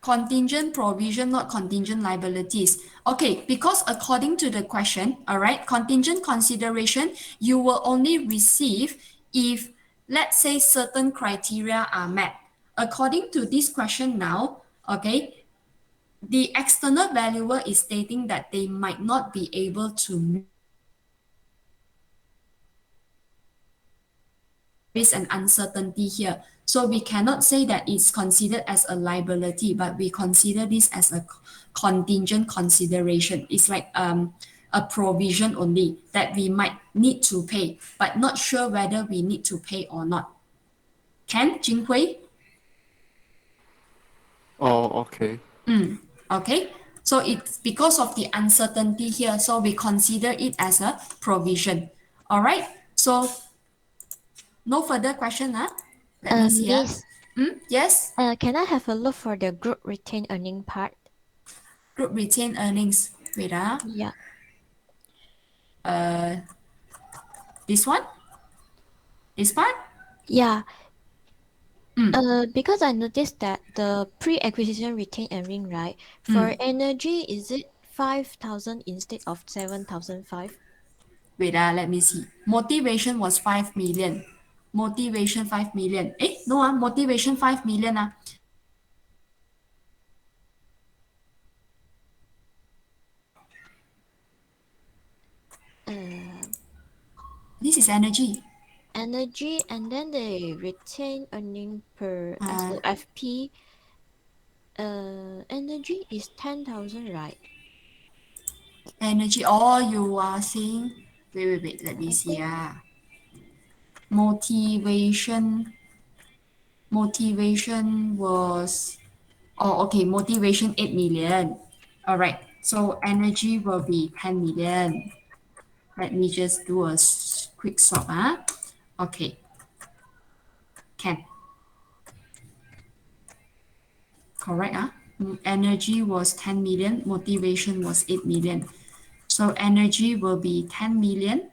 Contingent provision, not contingent liabilities. Okay, because according to the question, all right, contingent consideration, you will only receive if, let's say, certain criteria are met. According to this question now, okay, the external valuer is stating that they might not be able to is an uncertainty here. So we cannot say that it's considered as a liability, but we consider this as a contingent consideration. It's like a provision only that we might need to pay, but not sure whether we need to pay or not. Can, Jinghui? Oh, okay. Okay. So it's because of the uncertainty here, so we consider it as a provision. All right. So no further question, huh? Let me see. Miss, Yes, can I have a look for the group retained earning part? group retained earnings. Wait, Yeah, this one, this part. yeah. Mm, Because I noticed that the pre-acquisition retained earning, right? For mm. energy, is it 5,000 instead of 7,005? Wait, let me see. Motivation was 5 million. Motivation 5 million. Eh, no, motivation 5 million. Uh, This is energy. Energy, and then the retained earning per Uh, SOFP. Energy is 10,000, right? energy. Oh, you are saying. Wait. Let me I see. think Motivation. Motivation was. Oh, okay. Motivation 8 million. All right. So energy will be 10 million. Let me just do a quick swap. Okay. Can. Correct. Energy was 10 million. Motivation was 8 million. So energy will be 10 million.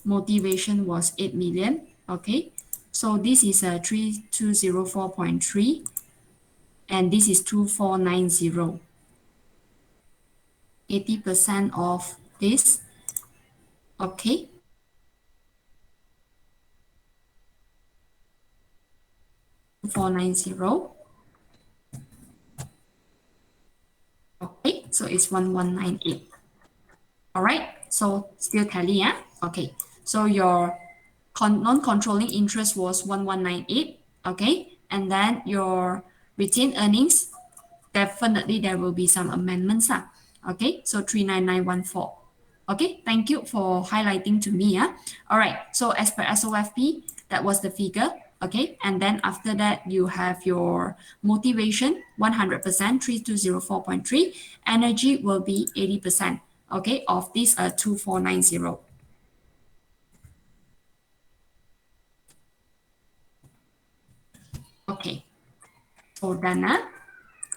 Motivation was 8 million. Okay. So this is a 3204.3 and this is 2490. 80% of this. Okay. 2490. Okay. So it's 1198. All right. So still tally, yeah? Okay. So your non-controlling interest was 1198. Okay. And then your retained earnings, definitely there will be some amendments. Okay. So 39914. Okay. Thank you for highlighting to me. All right. So as per SOFP, that was the figure. Okay. And then after that, you have your motivation 100%, 3204.3. Energy will be 80%. Okay. Of this 2490. Okay. So done.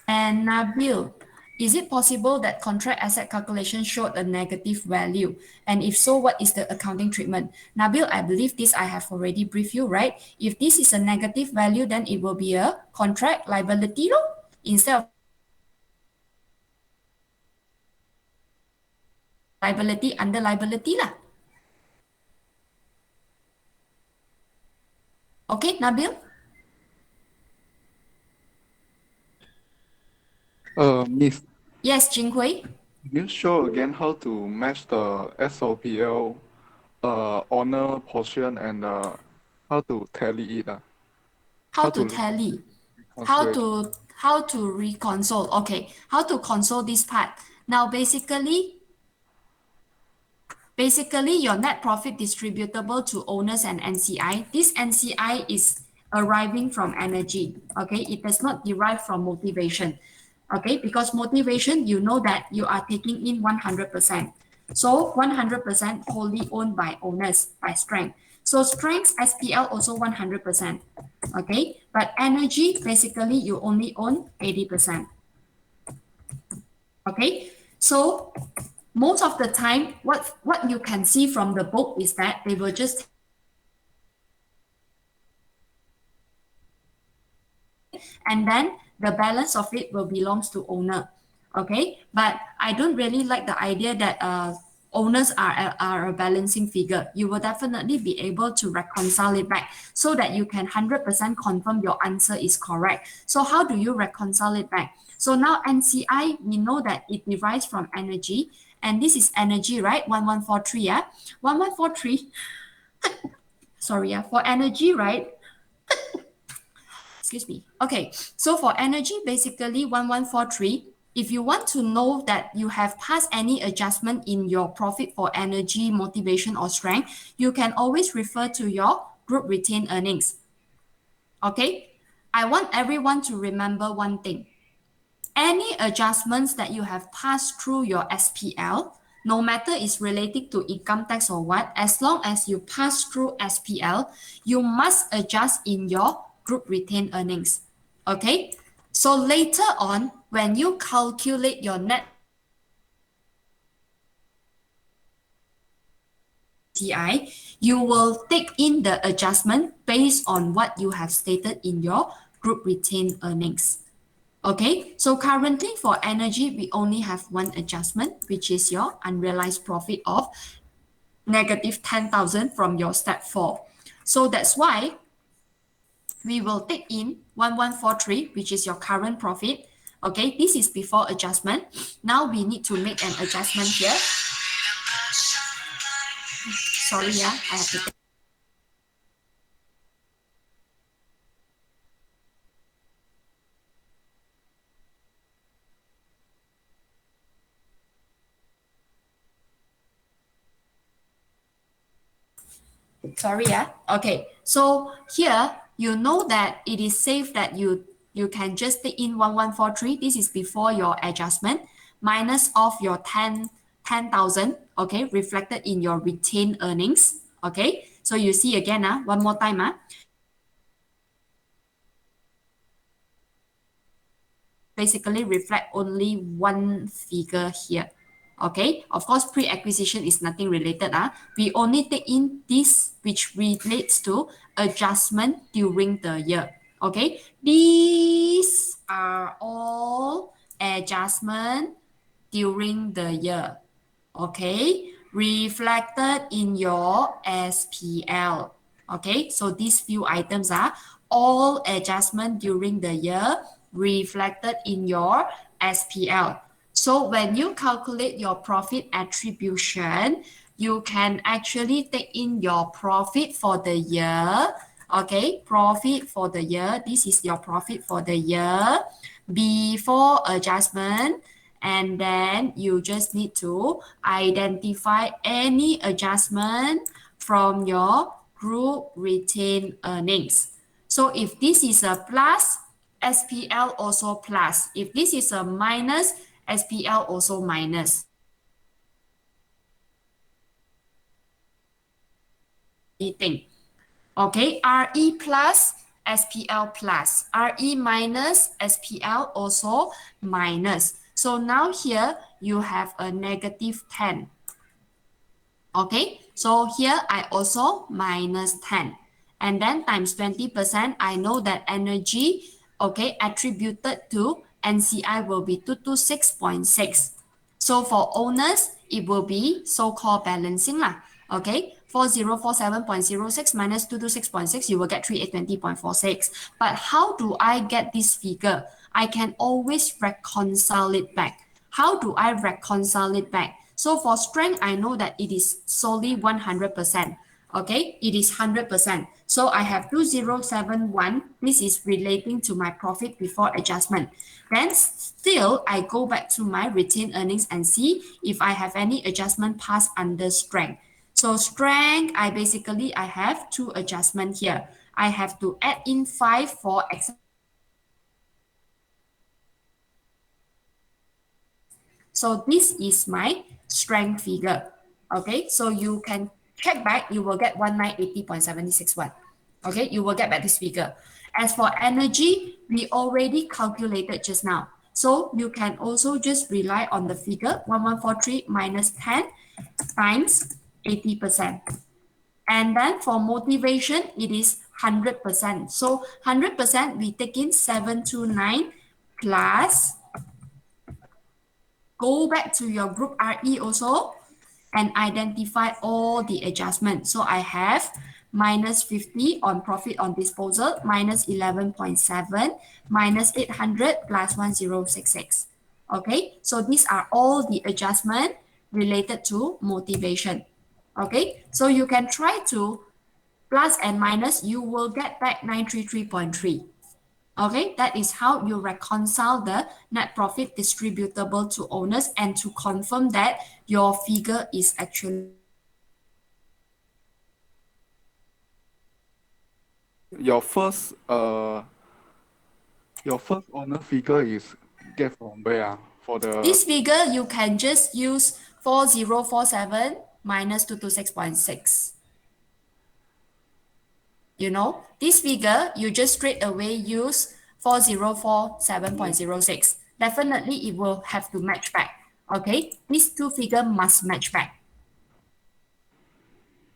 And Nabil, is it possible that contract asset calculation showed a negative value? And if so, what is the accounting treatment? Nabil, I believe this I have already briefed you, right? If this is a negative value, then it will be a contract liability lor, instead of liability under liability lah. Okay, Nabil? Miss, Yes, Jinghui. can you show again how to match the SOPL honor portion and how to tally it? How How to to tally? How reconcile? to how to reconcile? Okay, how to console this part? Now, basically, your net profit distributable to owners and NCI. This NCI is arriving from energy. Okay, it does not derive from motivation. Okay, because motivation, you know that you are taking in 100%. So 100% wholly owned by owners by strength. So strength SPL also 100%. Okay, but energy basically you only own 80%. Okay, so most of the time what you can see from the book is that they will just and then the balance of it will belongs to owner. Okay, but I don't really like the idea that owners are a balancing figure. You will definitely be able to reconcile it back so that you can 100% confirm your answer is correct. So how do you reconcile it back? So now NCI, we know that it derives from energy, and this is energy, right? 1143, yeah? 1143, sorry, yeah, for energy, right? Excuse me. Okay, so for energy, basically 1143, if you want to know that you have passed any adjustment in your profit for energy, motivation, or strength, you can always refer to your group retained earnings. Okay, I want everyone to remember one thing. Any adjustments that you have passed through your SPL, no matter it's related to income tax or what, as long as you pass through SPL, you must adjust in your group retained earnings. Okay? So later on, when you calculate your net NCI, you will take in the adjustment based on what you have stated in your group retained earnings. Okay, so currently for energy, we only have one adjustment, which is your unrealized profit of negative 10,000 from your step 4. So that's why we will take in 1143, which is your current profit. Okay, this is before adjustment. Now we need to make an adjustment here. Sorry, yeah, I have to take. Sorry, yeah. Okay, so here you know that it is safe that you can just take in 1143. This is before your adjustment minus of your 10,000. Okay, reflected in your retained earnings. Okay, so you see again, one more time, basically reflect only one figure here. Okay, of course, pre-acquisition is nothing related. We only take in this which relates to adjustment during the year. Okay, these are all adjustment during the year. Okay, reflected in your SPL. Okay, so these few items are all adjustment during the year reflected in your SPL. So when you calculate your profit attribution, you can actually take in your profit for the year. Okay, profit for the year. This is your profit for the year before adjustment, and then you just need to identify any adjustment from your group retained earnings. So if this is a plus, SPL also plus. If this is a minus, SPL also minus. Anything. Okay, RE plus, SPL plus, RE minus, SPL also minus. So now here you have a negative 10. Okay, so here I also minus 10. And then times 20%, I know that energy, okay, attributed to NCI will be 226.6. So for owners, it will be so-called balancing lah. Okay, 4047.06 minus 226.6, you will get 3820.46. But how do I get this figure? I can always reconcile it back. How do I reconcile it back? So for strength, I know that it is solely 100%. Okay, it is 100%. So I have 2071. This is relating to my profit before adjustment. Then still, I go back to my retained earnings and see if I have any adjustment passed under strength. So strength, I have two adjustment here. I have to add in 5 for so this is my strength figure. Okay, so you can check back, you will get 1980.761. Okay, you will get back this figure. As for energy, we already calculated just now. So you can also just rely on the figure 1143 minus 10 times 80%. And then for motivation, it is 100%. So 100%, we take in 729 plus, go back to your group RE also and identify all the adjustments. So I have minus 50 on profit on disposal, minus 11.7, minus 800 plus 1066. Okay, so these are all the adjustment related to motivation. Okay, so you can try to plus and minus, you will get back 933.3. Okay, that is how you reconcile the net profit distributable to owners and to confirm that your figure is actually Your first your first owner figure is get from where for the this figure you can just use 4047 minus 226.6. This figure, you just straight away use 4047.06. Definitely it will have to match back. Okay, these two figure must match back.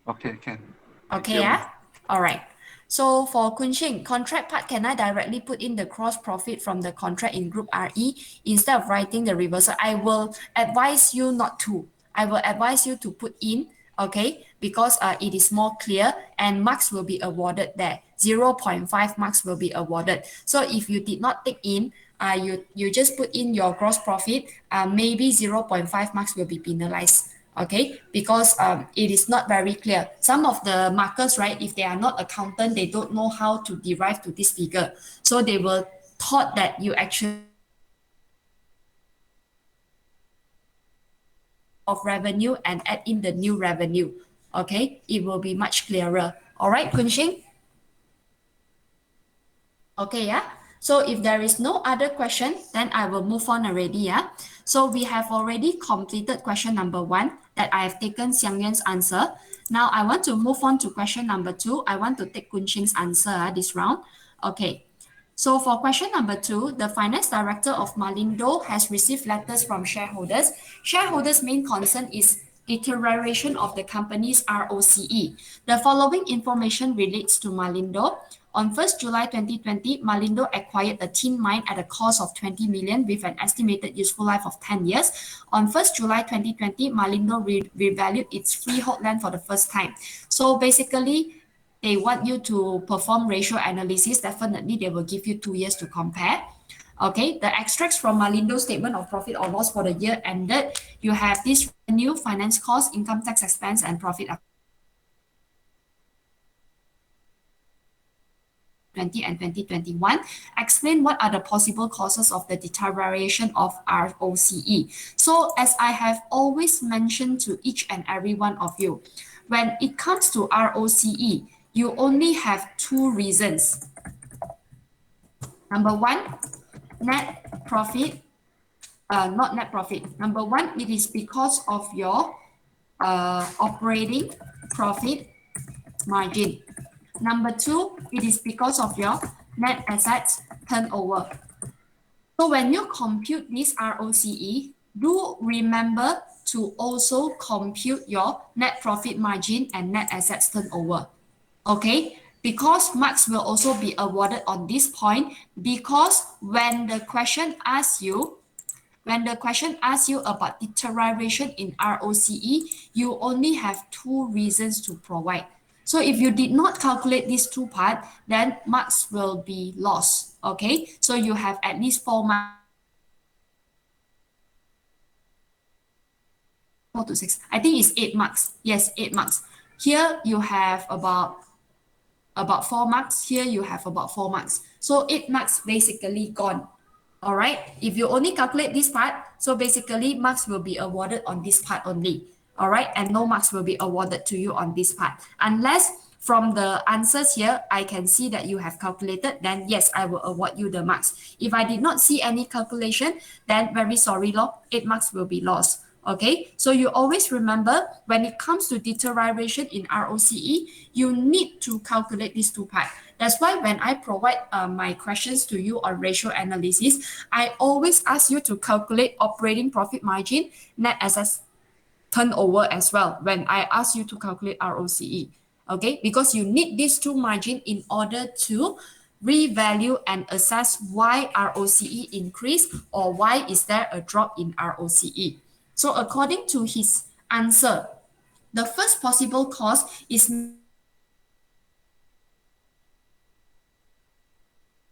Okay, can. Thank Okay, you. yeah? All right. So for Kunxing, contract part, can I directly put in the gross profit from the contract in Group RE instead of writing the reversal? I will advise you not to. I will advise you to put in, okay, because it is more clear and marks will be awarded there. 0.5 marks will be awarded. So if you did not take in, you just put in your gross profit, maybe 0.5 marks will be penalized. Okay, because it is not very clear. Some of the markers, right, if they are not accountant, they don't know how to derive to this figure. So they will thought that you actually of revenue and add in the new revenue. Okay, it will be much clearer. All right, Kunxing? Okay, yeah. So if there is no other question, then I will move on already, yeah. So we have already completed question number 1 that I have taken Xiang Yuan's answer. Now I want to move on to question number 2. I want to take Kun Xing's answer this round. Okay. So for question number 2, the finance director of Malindo has received letters from shareholders. Shareholders' main concern is deterioration of the company's ROCE. The following information relates to Malindo. On 1st July 2020, Malindo acquired a tin mine at a cost of 20 million with an estimated useful life of 10 years. On 1st July 2020, Malindo revalued its freehold land for the first time. So basically, they want you to perform ratio analysis. Definitely, they will give you 2 years to compare. Okay, the extracts from Malindo's statement of profit or loss for the year ended, you have this revenue, finance cost, income tax expense, and profit after 2020 and 2021. Explain what are the possible causes of the deterioration of ROCE. So, as I have always mentioned to each and every one of you, when it comes to ROCE, you only have two reasons. Number one, net profit, not net profit. Number one, it is because of your operating profit margin. Number two, it is because of your net assets turnover. So when you compute this ROCE, do remember to also compute your net profit margin and net assets turnover. Okay, because marks will also be awarded on this point, because when the question asks you about deterioration in ROCE, you only have two reasons to provide. So if you did not calculate these two parts, then marks will be lost. Okay, so you have at least 4 marks. 4 to 6. I think it's 8 marks. Yes, 8 marks. Here you have about 4 marks. Here you have about 4 marks. So 8 marks basically gone. All right. If you only calculate this part, so basically marks will be awarded on this part only. All right. And no marks will be awarded to you on this part. Unless from the answers here, I can see that you have calculated, then yes, I will award you the marks. If I did not see any calculation, then very sorry, 8 marks will be lost. Okay, so you always remember when it comes to deterioration in ROCE, you need to calculate these two parts. That's why when I provide my questions to you on ratio analysis, I always ask you to calculate operating profit margin, net assets turnover as well when I ask you to calculate ROCE. Okay, because you need these two margin in order to revalue and assess why ROCE increased or why is there a drop in ROCE. So according to his answer, the first possible cause is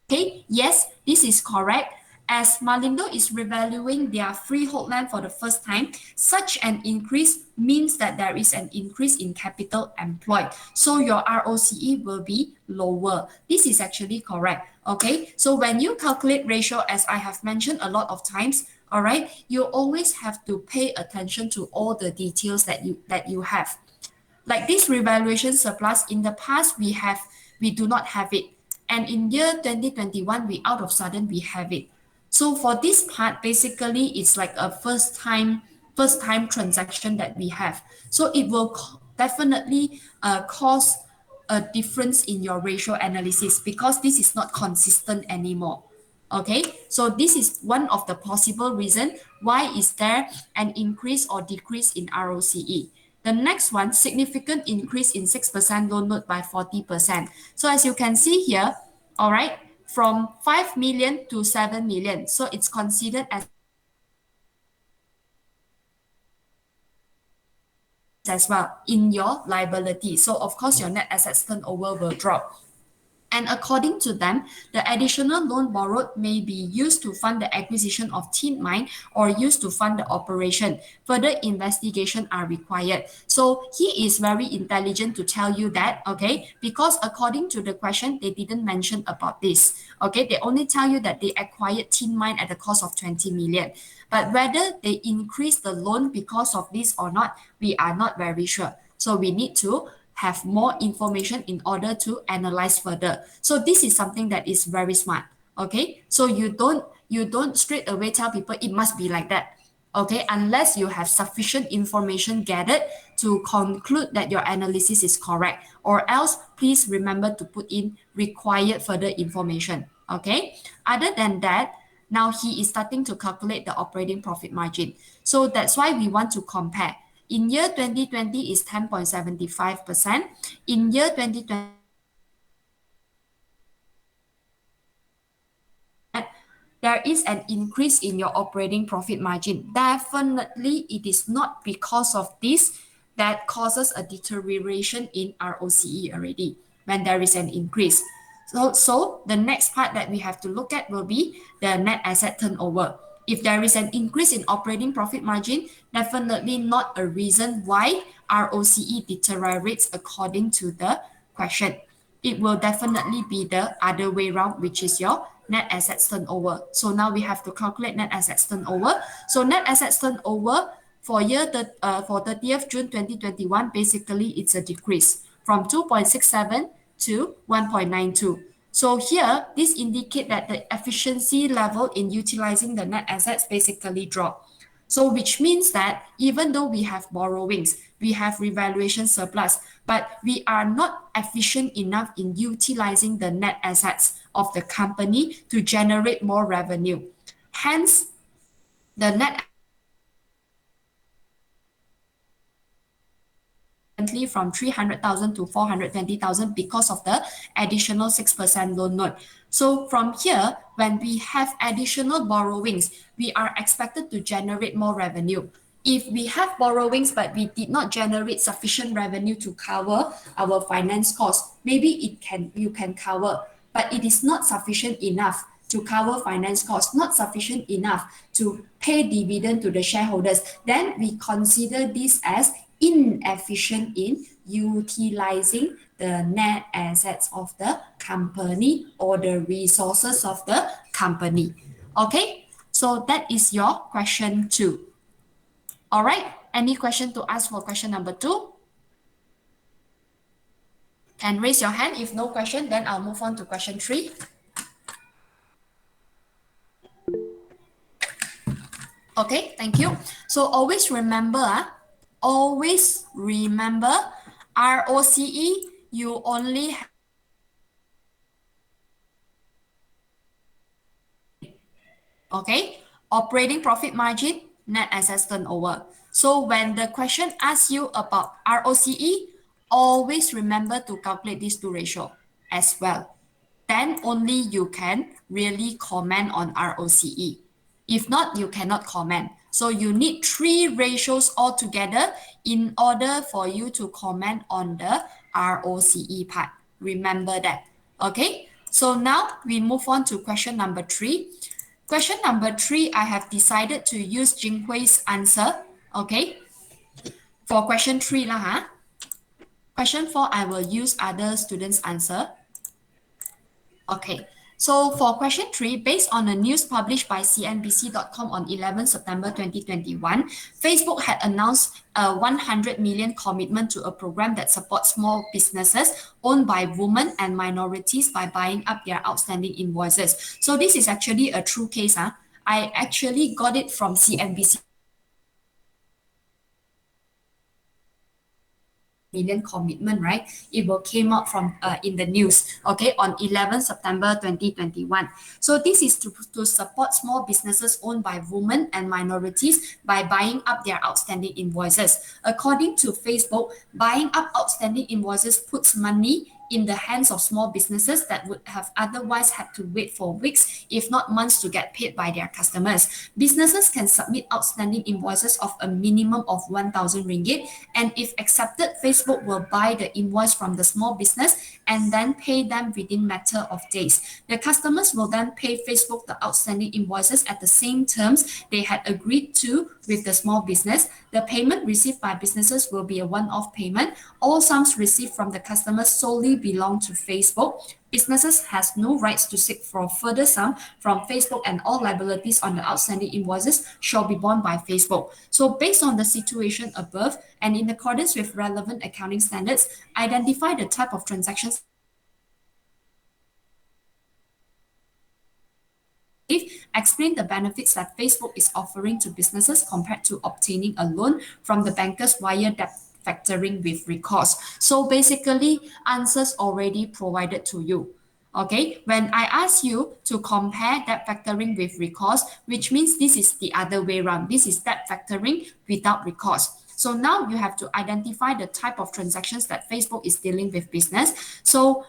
okay. Yes, this is correct. As Malindo is revaluing their freehold land for the first time, such an increase means that there is an increase in capital employed. So your ROCE will be lower. This is actually correct. Okay, so when you calculate ratio, as I have mentioned a lot of times, all right, you always have to pay attention to all the details that you have. Like this revaluation surplus, in the past we do not have it. And in year 2021, we out of sudden we have it. So for this part, basically it's like a first time first time transaction that we have. So it will definitely cause a difference in your ratio analysis because this is not consistent anymore. Okay, so this is one of the possible reason why is there an increase or decrease in ROCE. The next one, significant increase in 6% loan note by 40%. So as you can see here, all right, from 5 million to 7 million. So it's considered as as well in your liability. So of course your net assets turnover will drop. And according to them, the additional loan borrowed may be used to fund the acquisition of tin mine or used to fund the operation. Further investigation are required. So he is very intelligent to tell you that, okay, because according to the question, they didn't mention about this. Okay, they only tell you that they acquired tin mine at the cost of 20 million. But whether they increase the loan because of this or not, we are not very sure. So we need to have more information in order to analyze further. So this is something that is very smart. Okay, so you don't straight away tell people it must be like that. Okay, unless you have sufficient information gathered to conclude that your analysis is correct, or else please remember to put in required further information. Okay, other than that, now he is starting to calculate the operating profit margin. So that's why we want to compare. In year 2020 is 10.75%. In year 2020, there is an increase in your operating profit margin. Definitely, it is not because of this that causes a deterioration in ROCE already when there is an increase. So the next part that we have to look at will be the net asset turnover. If there is an increase in operating profit margin, definitely not a reason why ROCE deteriorates according to the question. It will definitely be the other way around, which is your net assets turnover. So now we have to calculate net assets turnover. So net assets turnover for for 30th June 2021, basically it's a decrease from 2.67 to 1.92. So here, this indicate that the efficiency level in utilizing the net assets basically drop. So which means that even though we have borrowings, we have revaluation surplus, but we are not efficient enough in utilizing the net assets of the company to generate more revenue. Hence, the net from 300,000 to 420,000 because of the additional 6% loan note. So from here, when we have additional borrowings, we are expected to generate more revenue. If we have borrowings but we did not generate sufficient revenue to cover our finance costs, maybe you can cover, but it is not sufficient enough to cover finance costs, not sufficient enough to pay dividend to the shareholders, then we consider this as inefficient in utilizing the net assets of the company or the resources of the company. Okay, so that is your question 2. All right, any question to ask for question number 2? Can raise your hand. If no question, then I'll move on to question 3. Okay, thank you. So always remember ROCE, you only have, okay, operating profit margin, net assets turnover. So when the question asks you about ROCE, always remember to calculate these two ratio as well. Then only you can really comment on ROCE. If not, you cannot comment. So you need 3 ratios altogether in order for you to comment on the ROCE part. Remember that. Okay, so now we move on to question number 3. Question number 3, I have decided to use Jing Hui's answer. Okay, for question 3 lah, huh? Question 4, I will use other students' answer. Okay, so for question 3, based on a news published by CNBC.com on 11 September 2021, Facebook had announced a 100 million commitment to a program that supports small businesses owned by women and minorities by buying up their outstanding invoices. So this is actually a true case. I actually got it from CNBC. million commitment, right? It will came out from in the news, okay, on 11 September 2021. So this is to support small businesses owned by women and minorities by buying up their outstanding invoices. According to Facebook, buying up outstanding invoices puts money in the hands of small businesses that would have otherwise had to wait for weeks, if not months, to get paid by their customers. Businesses can submit outstanding invoices of a minimum of 1,000 ringgit, and if accepted, Facebook will buy the invoice from the small business and then pay them within matter of days. The customers will then pay Facebook the outstanding invoices at the same terms they had agreed to with the small business. The payment received by businesses will be a one-off payment. All sums received from the customers solely belong to Facebook. Businesses has no rights to seek for further sum from Facebook, and all liabilities on the outstanding invoices shall be borne by Facebook. So based on the situation above and in accordance with relevant accounting standards, identify the type of transactions explain the benefits that Facebook is offering to businesses compared to obtaining a loan from the bankers via debt factoring with recourse. So basically, answers already provided to you. Okay, when I ask you to compare debt factoring with recourse, which means this is the other way around. This is debt factoring without recourse. So now you have to identify the type of transactions that Facebook is dealing with business. So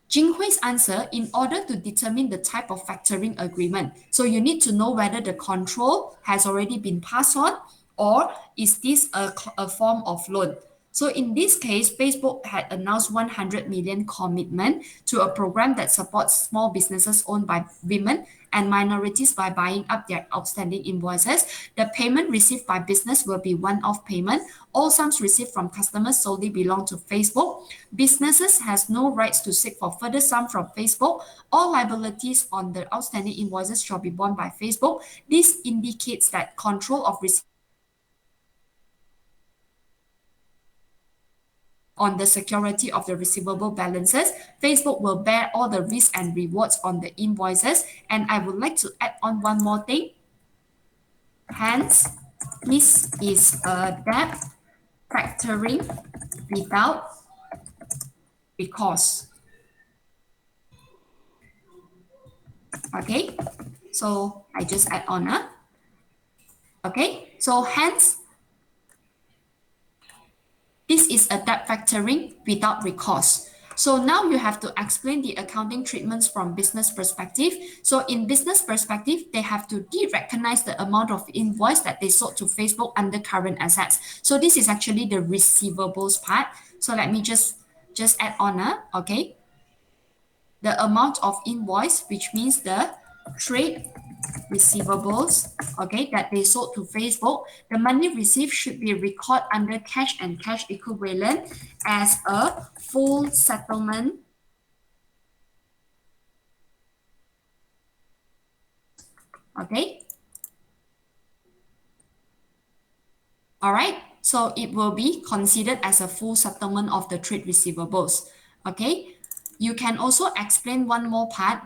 Jinghui's answer, in order to determine the type of factoring agreement, so you need to know whether the control has already been passed on, or is this a form of loan. So in this case, Facebook had announced 100 million commitment to a program that supports small businesses owned by women and minorities by buying up their outstanding invoices. The payment received by business will be one-off payment. All sums received from customers solely belong to Facebook. Businesses has no rights to seek for further sum from Facebook. All liabilities on the outstanding invoices shall be borne by Facebook. This indicates that control of on the security of the receivable balances. Facebook will bear all the risks and rewards on the invoices. And I would like to add on one more thing. Hence, this is a debt factoring without recourse. Okay, so I just add on. Okay, so hence, this is a debt factoring without recourse. So now you have to explain the accounting treatments from business perspective. So in business perspective, they have to de-recognize the amount of invoice that they sold to Facebook under current assets. So this is actually the receivables part. So let me just add on, okay. The amount of invoice, which means the trade receivables, okay, that they sold to Facebook, the money received should be recorded under cash and cash equivalent as a full settlement. Okay. All right. So it will be considered as a full settlement of the trade receivables. Okay. You can also explain one more part.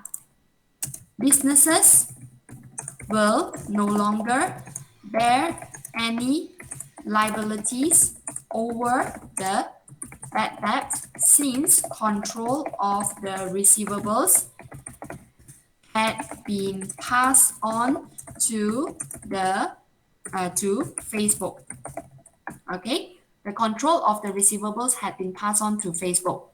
Businesses will no longer bear any liabilities over the bad debt since control of the receivables had been passed on to Facebook. Okay, the control of the receivables had been passed on to Facebook.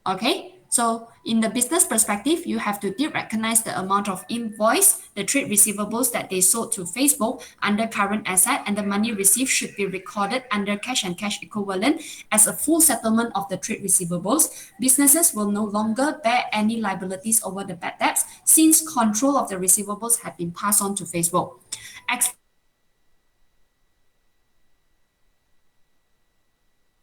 Okay, so in the business perspective, you have to de-recognize the amount of invoice, the trade receivables that they sold to Facebook under current asset, and the money received should be recorded under cash and cash equivalent as a full settlement of the trade receivables. Businesses will no longer bear any liabilities over the bad debts since control of the receivables had been passed on to Facebook.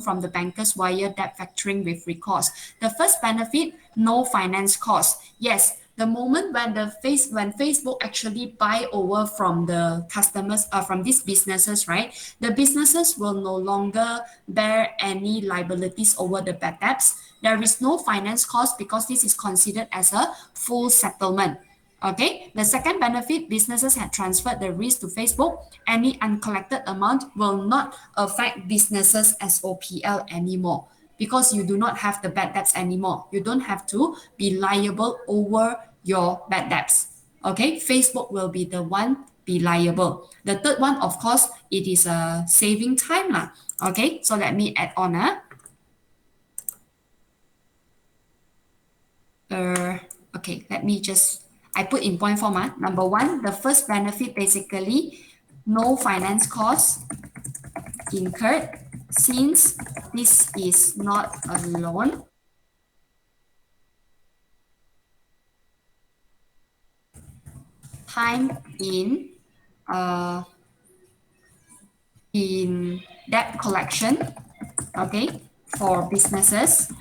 From the bankers via debt factoring with recourse. The first benefit, no finance cost. Yes, the moment when when Facebook actually buy over from the customers, from these businesses, right? The businesses will no longer bear any liabilities over the bad debts. There is no finance cost because this is considered as a full settlement. Okay, the second benefit, businesses had transferred the risk to Facebook. Any uncollected amount will not affect businesses SOPL anymore because you do not have the bad debts anymore. You don't have to be liable over your bad debts. Okay, Facebook will be the one be liable. The third one, of course, it is a saving time lah. Okay, so let me add on. Okay, let me just, I put in point form. Number one, the first benefit basically, no finance cost incurred since this is not a loan. Time uh, in debt collection, okay, for businesses,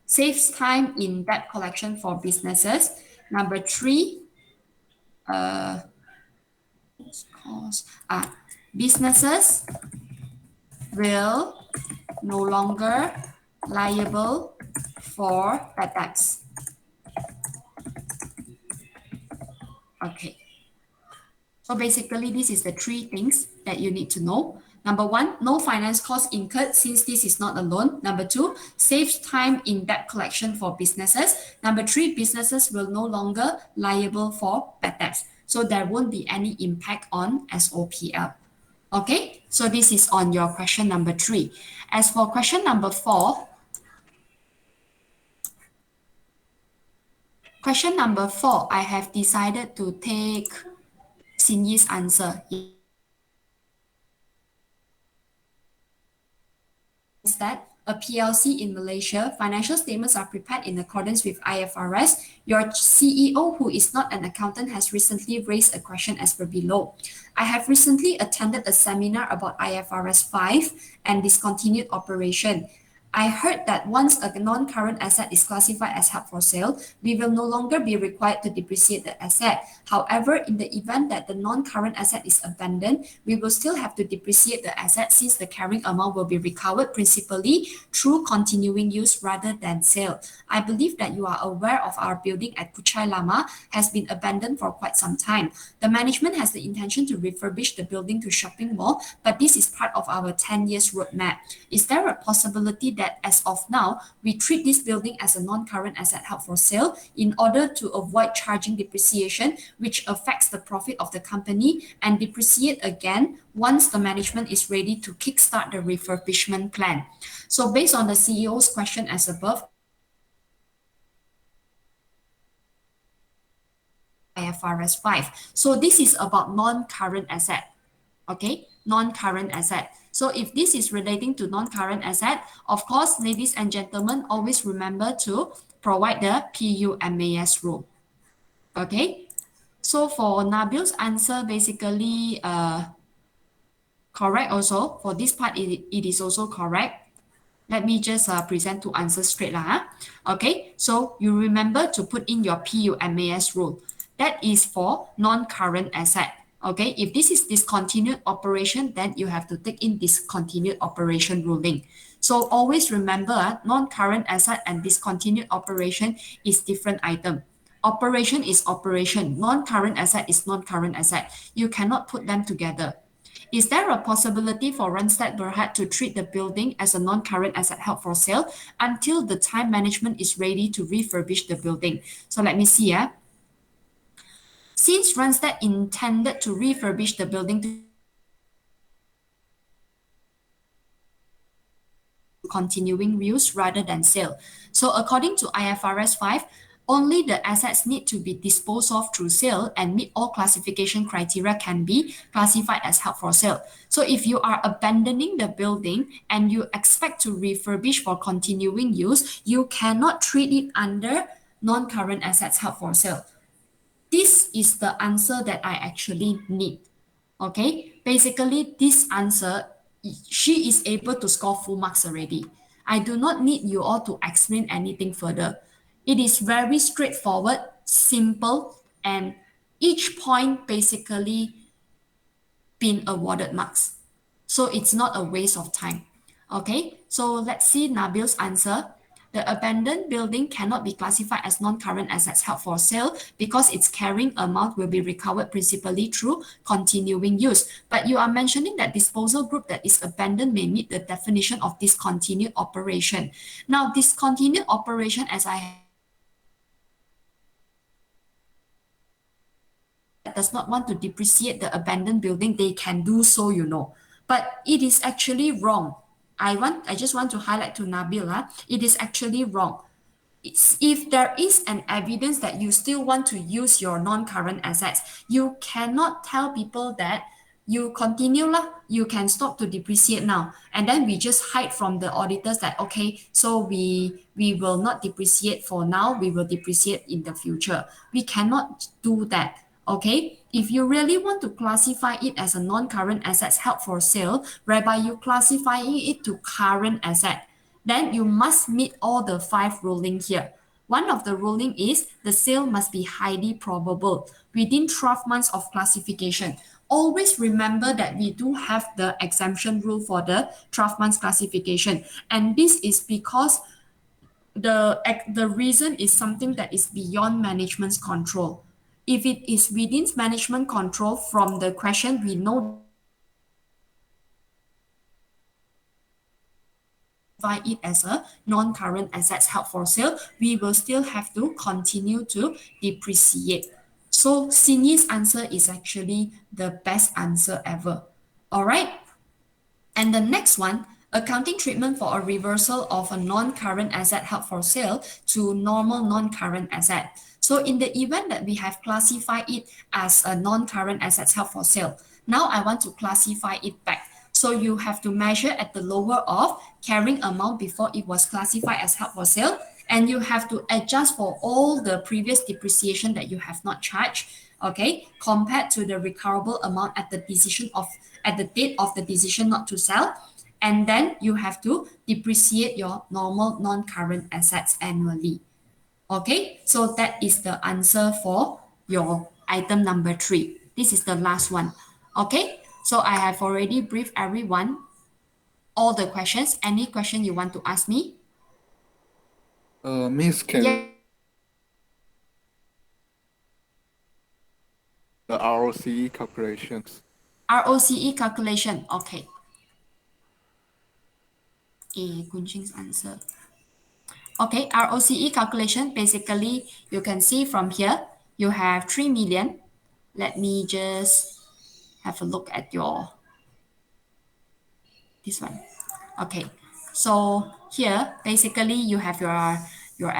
saves time in debt collection for businesses. Number three, cost, businesses will no longer liable for bad debts. Okay. So basically, this is the three things that you need to know. Number one, no finance cost incurred since this is not a loan. Number two, saves time in debt collection for businesses. Number three, businesses will no longer liable for bad debts. So there won't be any impact on SOPL. Okay, so this is on your question number three. As for question number four, I have decided to take Xin answer. That a PLC in Malaysia, financial statements are prepared in accordance with IFRS. Your CEO, who is not an accountant, has recently raised a question as per below. I have recently attended a seminar about IFRS 5 and discontinued operation. I heard that once a non-current asset is classified as held for sale, we will no longer be required to depreciate the asset. However, in the event that the non-current asset is abandoned, we will still have to depreciate the asset since the carrying amount will be recovered principally through continuing use rather than sale. I believe that you are aware of our building at Puchai Lama has been abandoned for quite some time. The management has the intention to refurbish the building to shopping mall, but this is part of our 10 years roadmap. Is there a possibility that as of now, we treat this building as a non-current asset held for sale in order to avoid charging depreciation, which affects the profit of the company, and depreciate again once the management is ready to kickstart the refurbishment plan? So based on the CEO's question as above, IFRS 5. So this is about non-current asset. Okay, non-current asset. So if this is relating to non-current asset, of course, ladies and gentlemen, always remember to provide the PUMAS rule. Okay, so for Nabil's answer, basically correct also. For this part, it is also correct. Let me just present to answer straight lah. Okay, so you remember to put in your PUMAS rule. That is for non-current asset. Okay, if this is discontinued operation, then you have to take in discontinued operation ruling. So always remember, non-current asset and discontinued operation is different item. Operation is operation. Non-current asset is non-current asset. You cannot put them together. Is there a possibility for Randstad Berhad to treat the building as a non-current asset held for sale until the time management is ready to refurbish the building? So let me see. Since Randstad intended to refurbish the building to continuing use rather than sale. So according to IFRS 5, only the assets need to be disposed of through sale and meet all classification criteria can be classified as held for sale. So if you are abandoning the building and you expect to refurbish for continuing use, you cannot treat it under non-current assets held for sale. This is the answer that I actually need. Okay, basically this answer, she is able to score full marks already. I do not need you all to explain anything further. It is very straightforward, simple, and each point basically been awarded marks. So it's not a waste of time. Okay, so let's see Nabil's answer. the abandoned building cannot be classified as non-current assets held for sale because its carrying amount will be recovered principally through continuing use. But you are mentioning that disposal group that is abandoned may meet the definition of discontinued operation. Now, discontinued operation, as I have does not want to depreciate the abandoned building, they can do so, But it is actually wrong. I just want to highlight to Nabil, it is actually wrong. If there is an evidence that you still want to use your non-current assets, you cannot tell people that you continue lah, you can stop to depreciate now. And then we just hide from the auditors that, okay, so we will not depreciate for now, we will depreciate in the future. We cannot do that. Okay, if you really want to classify it as a non-current assets held for sale, whereby you classifying it to current asset, then you must meet all the 5 ruling here. One of the ruling is the sale must be highly probable within 12 months of classification. Always remember that we do have the exemption rule for the 12 months classification. And this is because the reason is something that is beyond management's control. If it is within management control from the question, we know it as a non-current assets held for sale, we will still have to continue to depreciate. So Cindy's answer is actually the best answer ever. All right. And the next one, accounting treatment for a reversal of a non-current asset held for sale to normal non-current asset. So in the event that we have classified it as a non-current assets held for sale, now I want to classify it back. So you have to measure at the lower of carrying amount before it was classified as held for sale, and you have to adjust for all the previous depreciation that you have not charged, okay, compared to the recoverable amount at the date of the decision not to sell, and then you have to depreciate your normal non-current assets annually. Okay, so that is the answer for your item number 3. This is the last one. Okay, so I have already briefed everyone all the questions. Any question you want to ask me? Miss, can Yeah. the ROCE calculations? ROCE calculation. Okay. Kunjing's answer. Okay, ROCE calculation, basically, you can see from here, you have 3 million. Let me just have a look at this one. Okay, so here, basically, you have your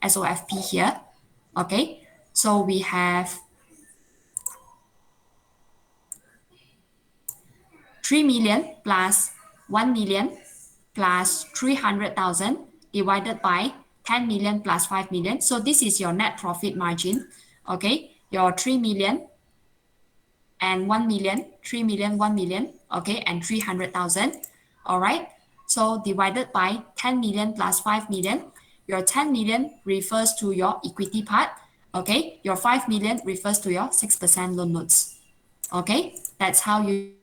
SOFP here. Okay, so we have 3 million plus 1 million plus 300,000 divided by 10 million plus 5 million. So this is your net profit margin. Okay, your 3 million and 1 million, 3 million, 1 million, okay, and 300,000. All right, so divided by 10 million plus 5 million. Your 10 million refers to your equity part. Okay, your 5 million refers to your 6% loan notes. Okay, that's how you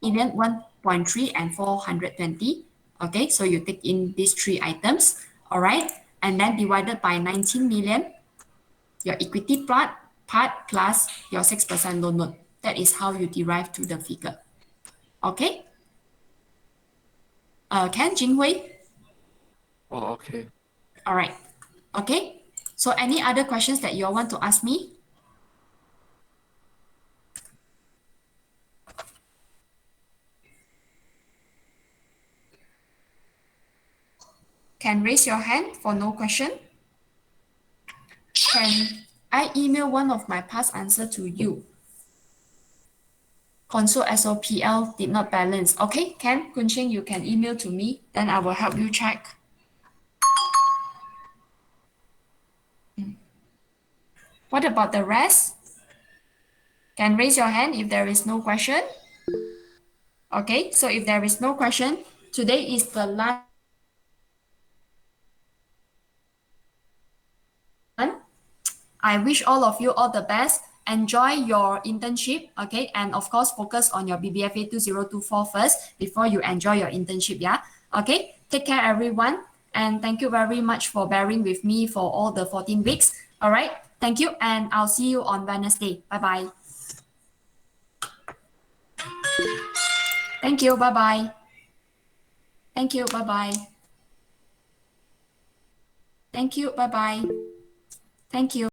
million, 1.3 and 420. Okay, so you take in these 3 items. All right, and then divided by 19 million, your equity part plus your 6% loan note. That is how you derive to the figure. Okay. Ken, Jinghui? Oh, okay. All right. Okay. So any other questions that you all want to ask me? Can raise your hand for no question. Can I email one of my past answer to you? Console SOPL did not balance. Okay, Ken, Kunching, you can email to me, then I will help you check. What about the rest? Can raise your hand if there is no question. Okay, so if there is no question, today is the last one. I wish all of you all the best enjoy your internship, okay? And of course, focus on your BBFA 2024 first before you enjoy your internship, yeah? Okay, take care, everyone. And thank you very much for bearing with me for all the 14 weeks. All right, thank you, and I'll see you on Wednesday. Bye bye. Thank you. Bye bye. Thank you. Bye bye. Thank you. Bye bye. Thank you.